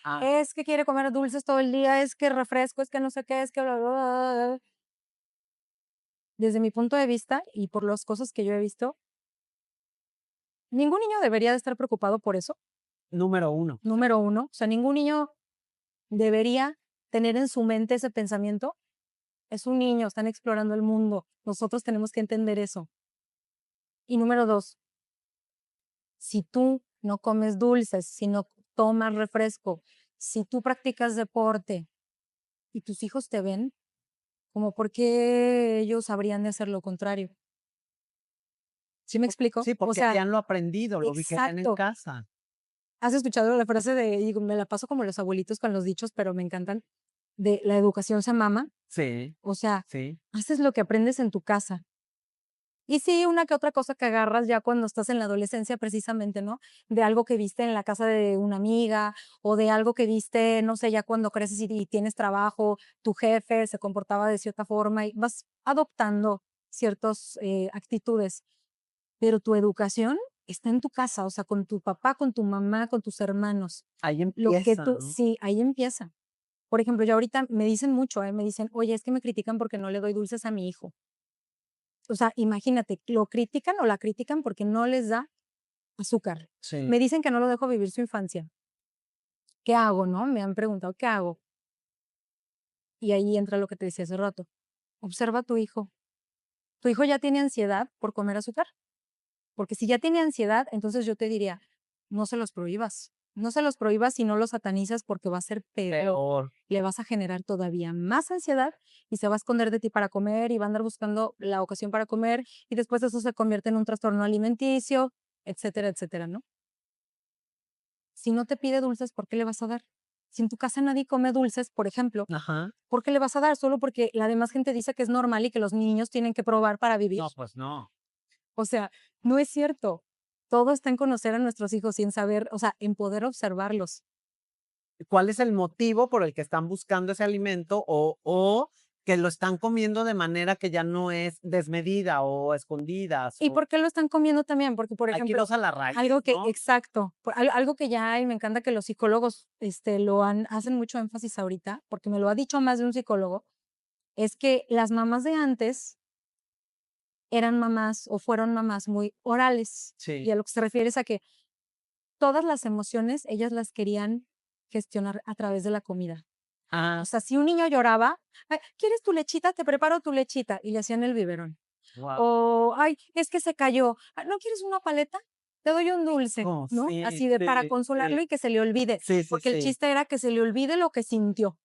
Ah, Es que quiere comer dulces todo el día, es que refresco, es que no sé qué, es que bla, bla, bla, bla. Desde mi punto de vista y por las cosas que yo he visto, ningún niño debería de estar preocupado por eso, número 1. número uno. O sea, ningún niño debería tener en su mente ese pensamiento. Es un niño, están explorando el mundo. Nosotros tenemos que entender eso. Y número dos, si tú no comes dulces, si no tomas refresco, si tú practicas deporte y tus hijos te ven, como por qué ellos habrían de hacer lo contrario. ¿Sí me explico? Sí, O porque sea, ya lo aprendido, lo vi que en exacto. casa. ¿Has escuchado la frase digo, me la paso como los abuelitos con los dichos, pero me encantan, de la educación se mama? Sí, O sea, sí. haces lo que aprendes en tu casa. Y sí, una que otra cosa que agarras ya cuando estás en la adolescencia, precisamente, ¿no? De algo que viste en la casa de una amiga o de algo que viste, no sé, ya cuando creces y tienes trabajo, tu jefe se comportaba de cierta forma y vas adoptando ciertas actitudes. Pero tu educación está en tu casa, o sea, con tu papá, con tu mamá, con tus hermanos. Ahí Lo que empieza, tú, ¿no? sí, ahí empieza. Por ejemplo, yo ahorita me dicen mucho, me dicen, oye, es que me critican porque no le doy dulces a mi hijo. O sea, imagínate, lo critican o la critican porque no les da azúcar. Sí. Me dicen que no lo dejo vivir su infancia. ¿Qué hago, no? Me han preguntado, ¿qué hago? Y ahí entra lo que te decía hace rato. Observa a tu hijo. ¿Tu hijo ya tiene ansiedad por comer azúcar? Porque si ya tiene ansiedad, entonces yo te diría, no se los prohíbas. No se los prohíbas y no los satanizas porque va a ser peor. Peor. Le vas a generar todavía más ansiedad y se va a esconder de ti para comer y va a andar buscando la ocasión para comer y después eso se convierte en un trastorno alimenticio, etcétera, etcétera, ¿no? Si no te pide dulces, ¿por qué le vas a dar? Si en tu casa nadie come dulces, por ejemplo, Ajá. ¿por qué le vas a dar? Solo porque la demás gente dice que es normal y que los niños tienen que probar para vivir. No, pues no. O sea, no es cierto. Todo está en conocer a nuestros hijos y en saber, o sea, en poder observarlos. ¿Cuál es el motivo por el que están buscando ese alimento o que lo están comiendo de manera que ya no es desmedida o escondidas? ¿Y O por qué lo están comiendo también? Porque, por hay que ejemplo, irnos a la raíz, algo que, ¿no? exacto, algo que ya hay, me encanta que los psicólogos hacen mucho énfasis ahorita, porque me lo ha dicho más de un psicólogo, es que las mamás de antes eran mamás o fueron mamás muy orales. Y Sí. a lo que se refiere es a que todas las emociones ellas las querían gestionar a través de la comida. Ah, O sea, si un niño lloraba, "Ay, ¿quieres tu lechita? Te preparo tu lechita". Y le hacían el biberón. Guau. O, ay, es que se cayó. "Ah, ¿no quieres una paleta? Te doy un dulce", Oh, ¿no? sí, Así de para sí, consolarlo sí. y que se le olvide, Sí, sí, porque el sí. chiste era que se le olvide lo que sintió.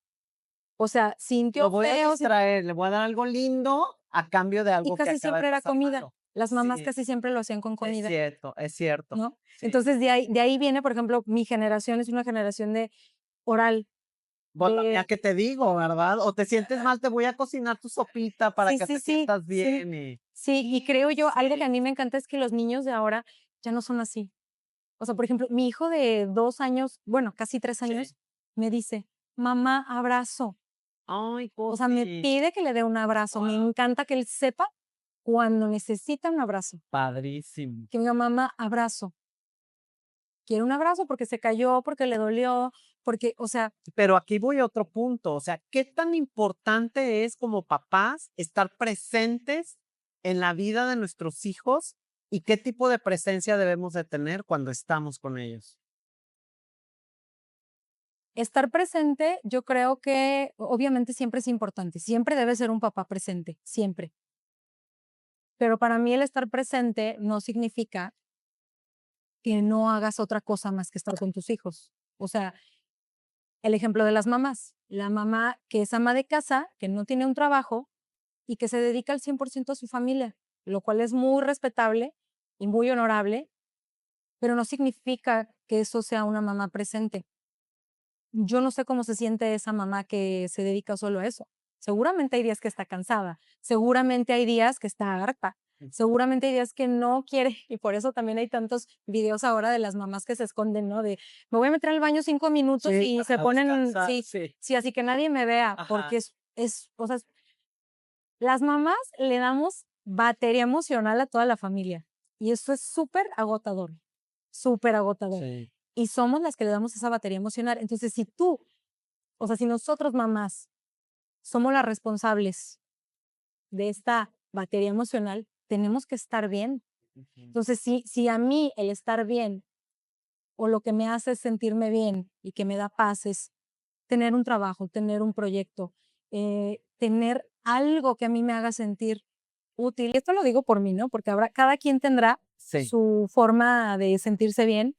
O sea, Lo sintió voy a feo, distraer, le voy a dar algo lindo a cambio de y algo que casi acaba de siempre era pasar comida. malo. Las mamás Sí, casi siempre lo hacían con es comida, cierto, es cierto. ¿no? Sí. Entonces, de ahí viene, por ejemplo, mi generación es una generación de oral, Bueno, ya de que te digo, ¿verdad? O te sientes mal, te voy a cocinar tu sopita para sí, que sí, te sí, sientas sí, bien y sí, y creo yo, algo que a sí. mí me encanta es que los niños de ahora ya no son así. O sea, por ejemplo, mi hijo de 2 años, bueno, casi 3 Sí. años, me dice: "Mamá, abrazo". Ay, O sea, me Coti, pide que le dé un abrazo. Me encanta que él sepa cuando necesita un abrazo, padrísimo. que me diga: "Mamá, abrazo". Quiere un abrazo porque se cayó, porque le dolió, porque, o sea, Pero aquí voy a otro punto, o sea, ¿qué tan importante es como papás estar presentes en la vida de nuestros hijos y qué tipo de presencia debemos de tener cuando estamos con ellos? estar presente, yo creo que obviamente siempre es importante, siempre debe ser un papá presente, siempre. Pero para mí el estar presente no significa que no hagas otra cosa más que estar con tus hijos. O sea, el ejemplo de las mamás, la mamá que es ama de casa, que no tiene un trabajo y que se dedica al 100% a su familia, lo cual es muy respetable y muy honorable, pero no significa que eso sea una mamá presente. Yo no sé cómo se siente esa mamá que se dedica solo a eso. Seguramente hay días que está cansada, seguramente hay días que está harta, seguramente hay días que no quiere, y por eso también hay tantos videos ahora de las mamás que se esconden, ¿no? De me voy a meter al baño 5 minutos Sí, y se a ponen, descansar, sí, sí. sí, así que nadie me vea, Ajá. porque o sea, las mamás le damos batería emocional a toda la familia y eso es súper agotador, súper agotador. Sí. Y somos las que le damos esa batería emocional. Entonces, si tú, o sea, si nosotros mamás somos las responsables de esta batería emocional, tenemos que estar bien. Ujú. Entonces, si a mí el estar bien o lo que me hace sentirme bien y que me da paz es tener un trabajo, tener un proyecto, tener algo que a mí me haga sentir útil. Y esto lo digo por mí, ¿no? Porque cada quien tendrá Sí. su forma de sentirse bien.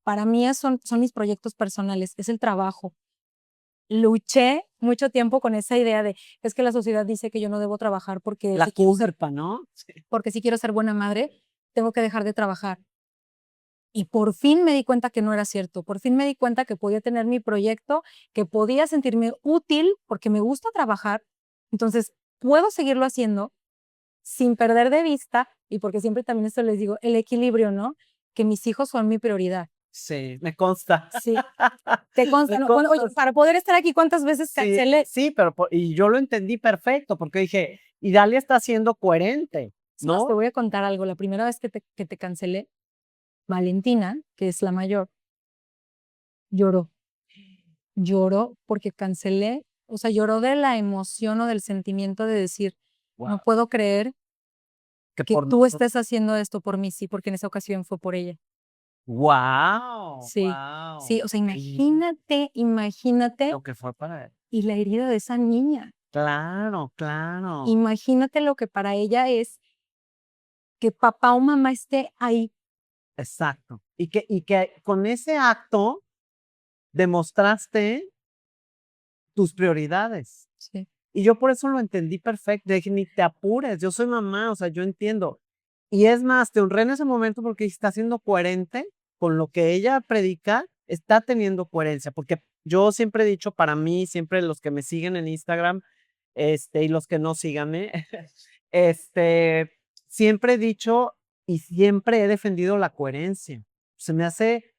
Para mí son mis proyectos personales, es el trabajo. Luché mucho tiempo con esa idea de, es que la sociedad dice que yo no debo trabajar La culpa, ¿no? Sí. porque si quiero ser buena madre, tengo que dejar de trabajar. Y por fin me di cuenta que no era cierto. Por fin me di cuenta que podía tener mi proyecto, que podía sentirme útil porque me gusta trabajar. Entonces, puedo seguirlo haciendo sin perder de vista, y porque siempre también esto les digo, el equilibrio, ¿no? Que mis hijos son mi prioridad. Sí, me consta. Sí, te consta, Me ¿no? Bueno, oye, consta. para poder estar aquí, ¿cuántas veces Sí, cancelé? sí, pero y yo lo entendí perfecto, porque dije, y Dalia está siendo coherente, Es más, te ¿no? voy a contar algo. La primera vez que te cancelé, Valentina, que es la mayor, lloró. Lloró porque cancelé, o sea, lloró de la emoción o del sentimiento de decir, no Wow. puedo creer Que que por tú nosotros. estés haciendo esto por mí, sí, porque en esa ocasión fue por ella. Wow, Sí, wow. sí, o sea, imagínate, Lo que fue para él. y la herida de esa niña. Claro, claro. Imagínate lo que para ella es que papá o mamá esté ahí. Exacto. Y que con ese acto demostraste tus prioridades. Sí. Y yo por eso lo entendí perfecto. Dije, ni te apures, yo soy mamá, o sea, yo entiendo. Y es más, te honré en ese momento porque está siendo coherente con lo que ella predica, está teniendo coherencia, porque yo siempre he dicho, para mí, siempre los que me siguen en Instagram, y los que no síganme, este, siempre he dicho y siempre he defendido la coherencia. Se me hace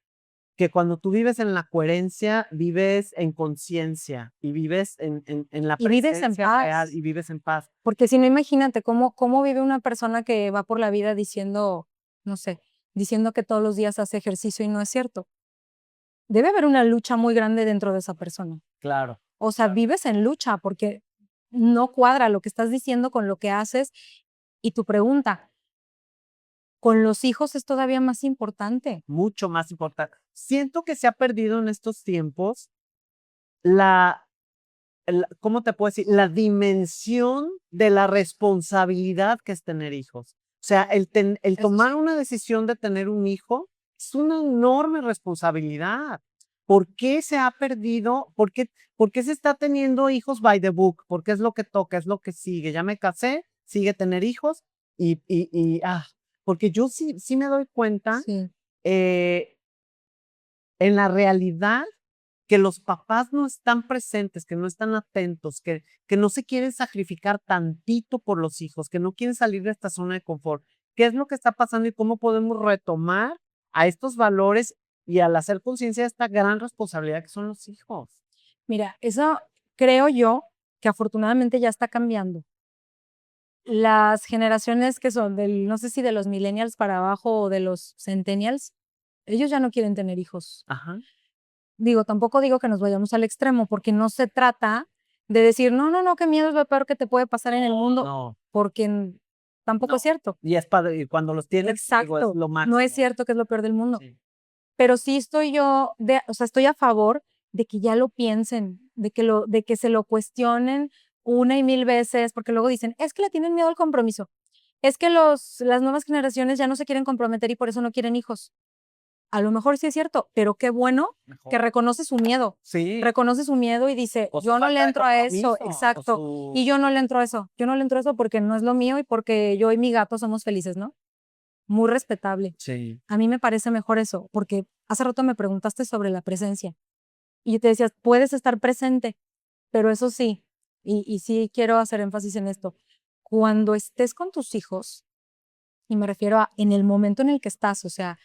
que cuando tú vives en la coherencia, vives en conciencia y vives en la Y vives en presencia real paz. y vives en paz. Porque si no, imagínate cómo vive una persona que va por la vida diciendo, no sé, diciendo que todos los días hace ejercicio y no es cierto. Debe haber una lucha muy grande dentro de esa persona. Claro. O sea, vives en lucha porque no cuadra lo que estás diciendo con lo que haces. Y tu pregunta, con los hijos es todavía más importante. Mucho más importante. Siento que se ha perdido en estos tiempos la ¿cómo te puedo decir? La dimensión de la responsabilidad que es tener hijos. O sea, el tomar una decisión de tener un hijo es una enorme responsabilidad. ¿Por qué se ha perdido? ¿Por qué se está teniendo hijos by the book? Porque es lo que toca, es lo que sigue. Ya me casé, sigue tener hijos porque yo sí me doy cuenta Sí. en la realidad que los papás no están presentes, que no están atentos, que no se quieren sacrificar tantito por los hijos, que no quieren salir de esta zona de confort. ¿Qué es lo que está pasando y cómo podemos retomar a estos valores y al hacer conciencia de esta gran responsabilidad que son los hijos? Mira, eso creo yo que afortunadamente ya está cambiando. Las generaciones que son no sé si de los millennials para abajo o de los centennials, ellos ya no quieren tener hijos. Ajá. Digo, tampoco digo que nos vayamos al extremo, porque no se trata de decir, no, qué miedo es lo peor que te puede pasar en el mundo, No, porque tampoco es cierto. y es padre, y cuando los tienes, digo, es Exacto, lo máximo. no es cierto que es lo peor del mundo. Sí. Pero sí estoy estoy a favor de que ya lo piensen, de que se lo cuestionen una y mil veces, porque luego dicen, es que le tienen miedo al compromiso, es que las nuevas generaciones ya no se quieren comprometer y por eso no quieren hijos. A lo mejor sí es cierto, pero qué bueno Mejor. que reconoce su miedo. Sí. Reconoce su miedo y dice, O su yo no falta le de entro a eso, compromiso, exacto. Y yo no le entro a eso. Yo no le entro a eso porque no es lo mío y porque yo y mi gato somos felices, ¿no? Muy respetable. Sí. A mí me parece mejor eso, porque hace rato me preguntaste sobre la presencia. Y yo te decía, puedes estar presente, pero eso sí, y sí quiero hacer énfasis en esto, cuando estés con tus hijos, y me refiero a en el momento en el que estás, o sea,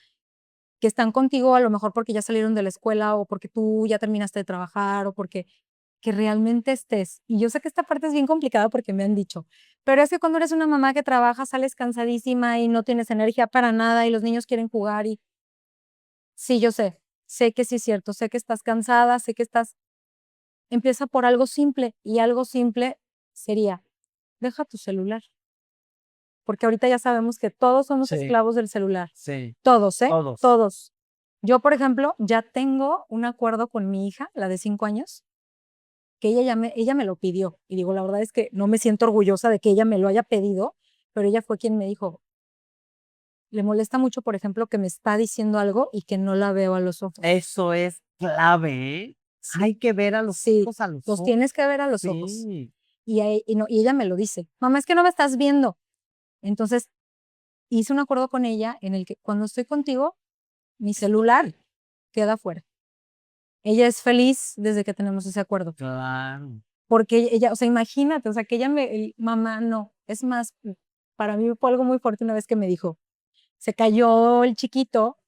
que están contigo a lo mejor porque ya salieron de la escuela o porque tú ya terminaste de trabajar o porque que realmente estés. Y yo sé que esta parte es bien complicada porque me han dicho, pero es que cuando eres una mamá que trabaja sales cansadísima y no tienes energía para nada y los niños quieren jugar y sí, yo sé que sí es cierto, sé que estás cansada, sé que empieza por algo simple y algo simple sería, deja tu celular, porque ahorita ya sabemos que todos somos Sí. esclavos del celular, Sí. todos, Todos. todos. Yo, por ejemplo, ya tengo un acuerdo con mi hija, la de 5 años, que ella me lo pidió. Y digo, la verdad es que no me siento orgullosa de que ella me lo haya pedido, pero ella fue quien me dijo, le molesta mucho, por ejemplo, que me está diciendo algo y que no la veo a los ojos. Eso es clave, ¿eh? Sí. Hay que ver a los Sí, hijos a los los ojos. tienes que ver a los ojos. Sí. Y ella me lo dice, mamá, es que no me estás viendo. Entonces, hice un acuerdo con ella en el que cuando estoy contigo, mi celular queda fuera. Ella es feliz desde que tenemos ese acuerdo. Claro. Porque ella, o sea, imagínate, o sea, que mamá, no. Es más, para mí fue algo muy fuerte una vez que me dijo, se cayó el chiquito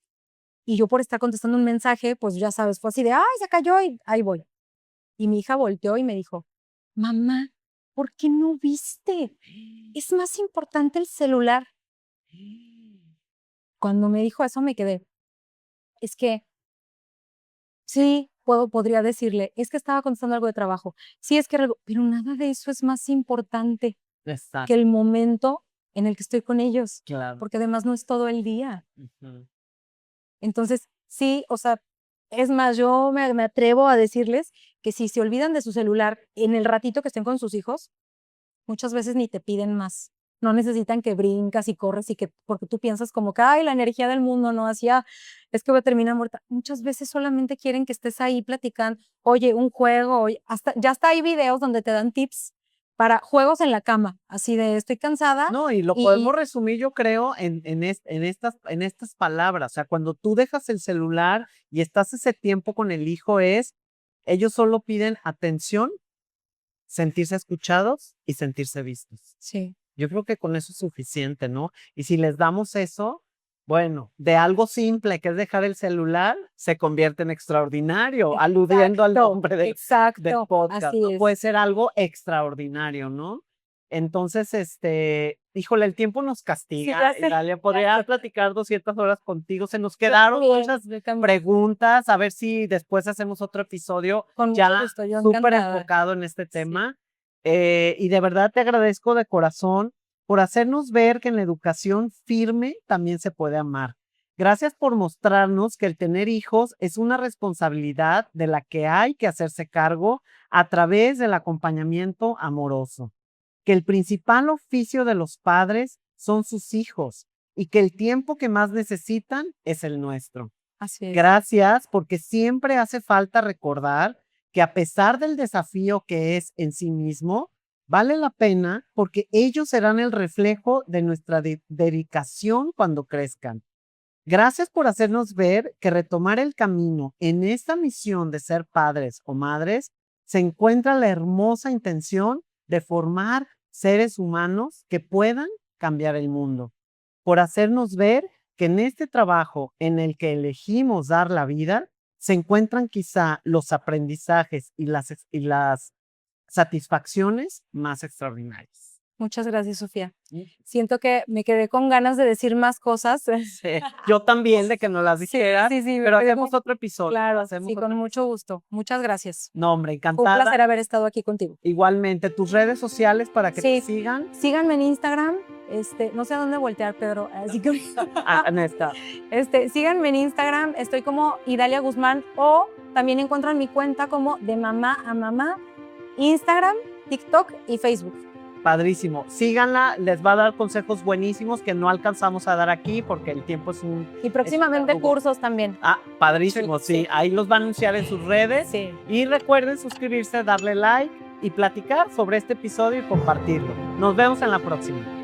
y yo por estar contestando un mensaje, pues ya sabes, fue así de, ay, se cayó y ahí voy. Y mi hija volteó y me dijo, mamá, ¿por qué no viste? Es más importante el celular. Cuando me dijo eso me quedé, es que sí, podría decirle, es que estaba contestando algo de trabajo, sí, es que algo, pero nada de eso es más importante que Exacto. el momento en el que estoy con ellos, Claro. porque además no es todo el día. Ujú. Entonces, sí, o sea, es más, yo me atrevo a decirles que si se olvidan de su celular en el ratito que estén con sus hijos, muchas veces ni te piden más. No necesitan que brincas y corres y que, porque tú piensas como que, ay, la energía del mundo, no, hacía, es que voy a terminar muerta. Muchas veces solamente quieren que estés ahí platicando, oye, un juego, oye, ya hasta hay videos donde te dan tips para juegos en la cama, así de estoy cansada. No, y lo podemos resumir, yo creo, en estas palabras. O sea, cuando tú dejas el celular y estás ese tiempo con el hijo, ellos solo piden atención, sentirse escuchados y sentirse vistos. Sí. Yo creo que con eso es suficiente, ¿no? Y si les damos eso, bueno, de algo simple que es dejar el celular, se convierte en extraordinario, aludiendo al nombre del podcast, así ¿no? es. Puede ser algo extraordinario, ¿no? Entonces, híjole, el tiempo nos castiga. Sí, ya sé, Dalia, ya podría sé. platicar 200 horas contigo. Se nos quedaron muchas preguntas. A ver si después hacemos otro episodio Con mucho ya gusto, yo súper encantada. enfocado en este tema. Y de verdad te agradezco de corazón por hacernos ver que en la educación firme también se puede amar. Gracias por mostrarnos que el tener hijos es una responsabilidad de la que hay que hacerse cargo a través del acompañamiento amoroso, que el principal oficio de los padres son sus hijos y que el tiempo que más necesitan es el nuestro. Así es. Gracias, porque siempre hace falta recordar que a pesar del desafío que es en sí mismo, vale la pena porque ellos serán el reflejo de nuestra dedicación cuando crezcan. Gracias por hacernos ver que retomar el camino en esta misión de ser padres o madres se encuentra la hermosa intención de formar seres humanos que puedan cambiar el mundo. Por hacernos ver que en este trabajo en el que elegimos dar la vida, se encuentran quizá los aprendizajes y las satisfacciones más extraordinarias. Muchas gracias, Sofía. Siento que me quedé con ganas de decir más cosas. Sí, yo también, de que nos las dijeras, Sí, sí, pero me quedé hacemos otro episodio. Claro, hacemos sí, otro con mucho gusto. Muchas gracias. No, hombre, Fue un encantada. placer haber estado aquí contigo. Igualmente, tus redes sociales para que te Sí. sigan. Síganme en Instagram. No sé a dónde voltear, Pedro. Así que Nesta. síganme en Instagram. Estoy como Idalia Guzmán o también encuentran mi cuenta como de mamá a mamá, Instagram, TikTok y Facebook. Padrísimo. Síganla, les va a dar consejos buenísimos que no alcanzamos a dar aquí porque el tiempo es un... Y próximamente algo- cursos también. Padrísimo, sí. Ahí los va a anunciar en sus redes. Sí. Y recuerden suscribirse, darle like y platicar sobre este episodio y compartirlo. Nos vemos en la próxima.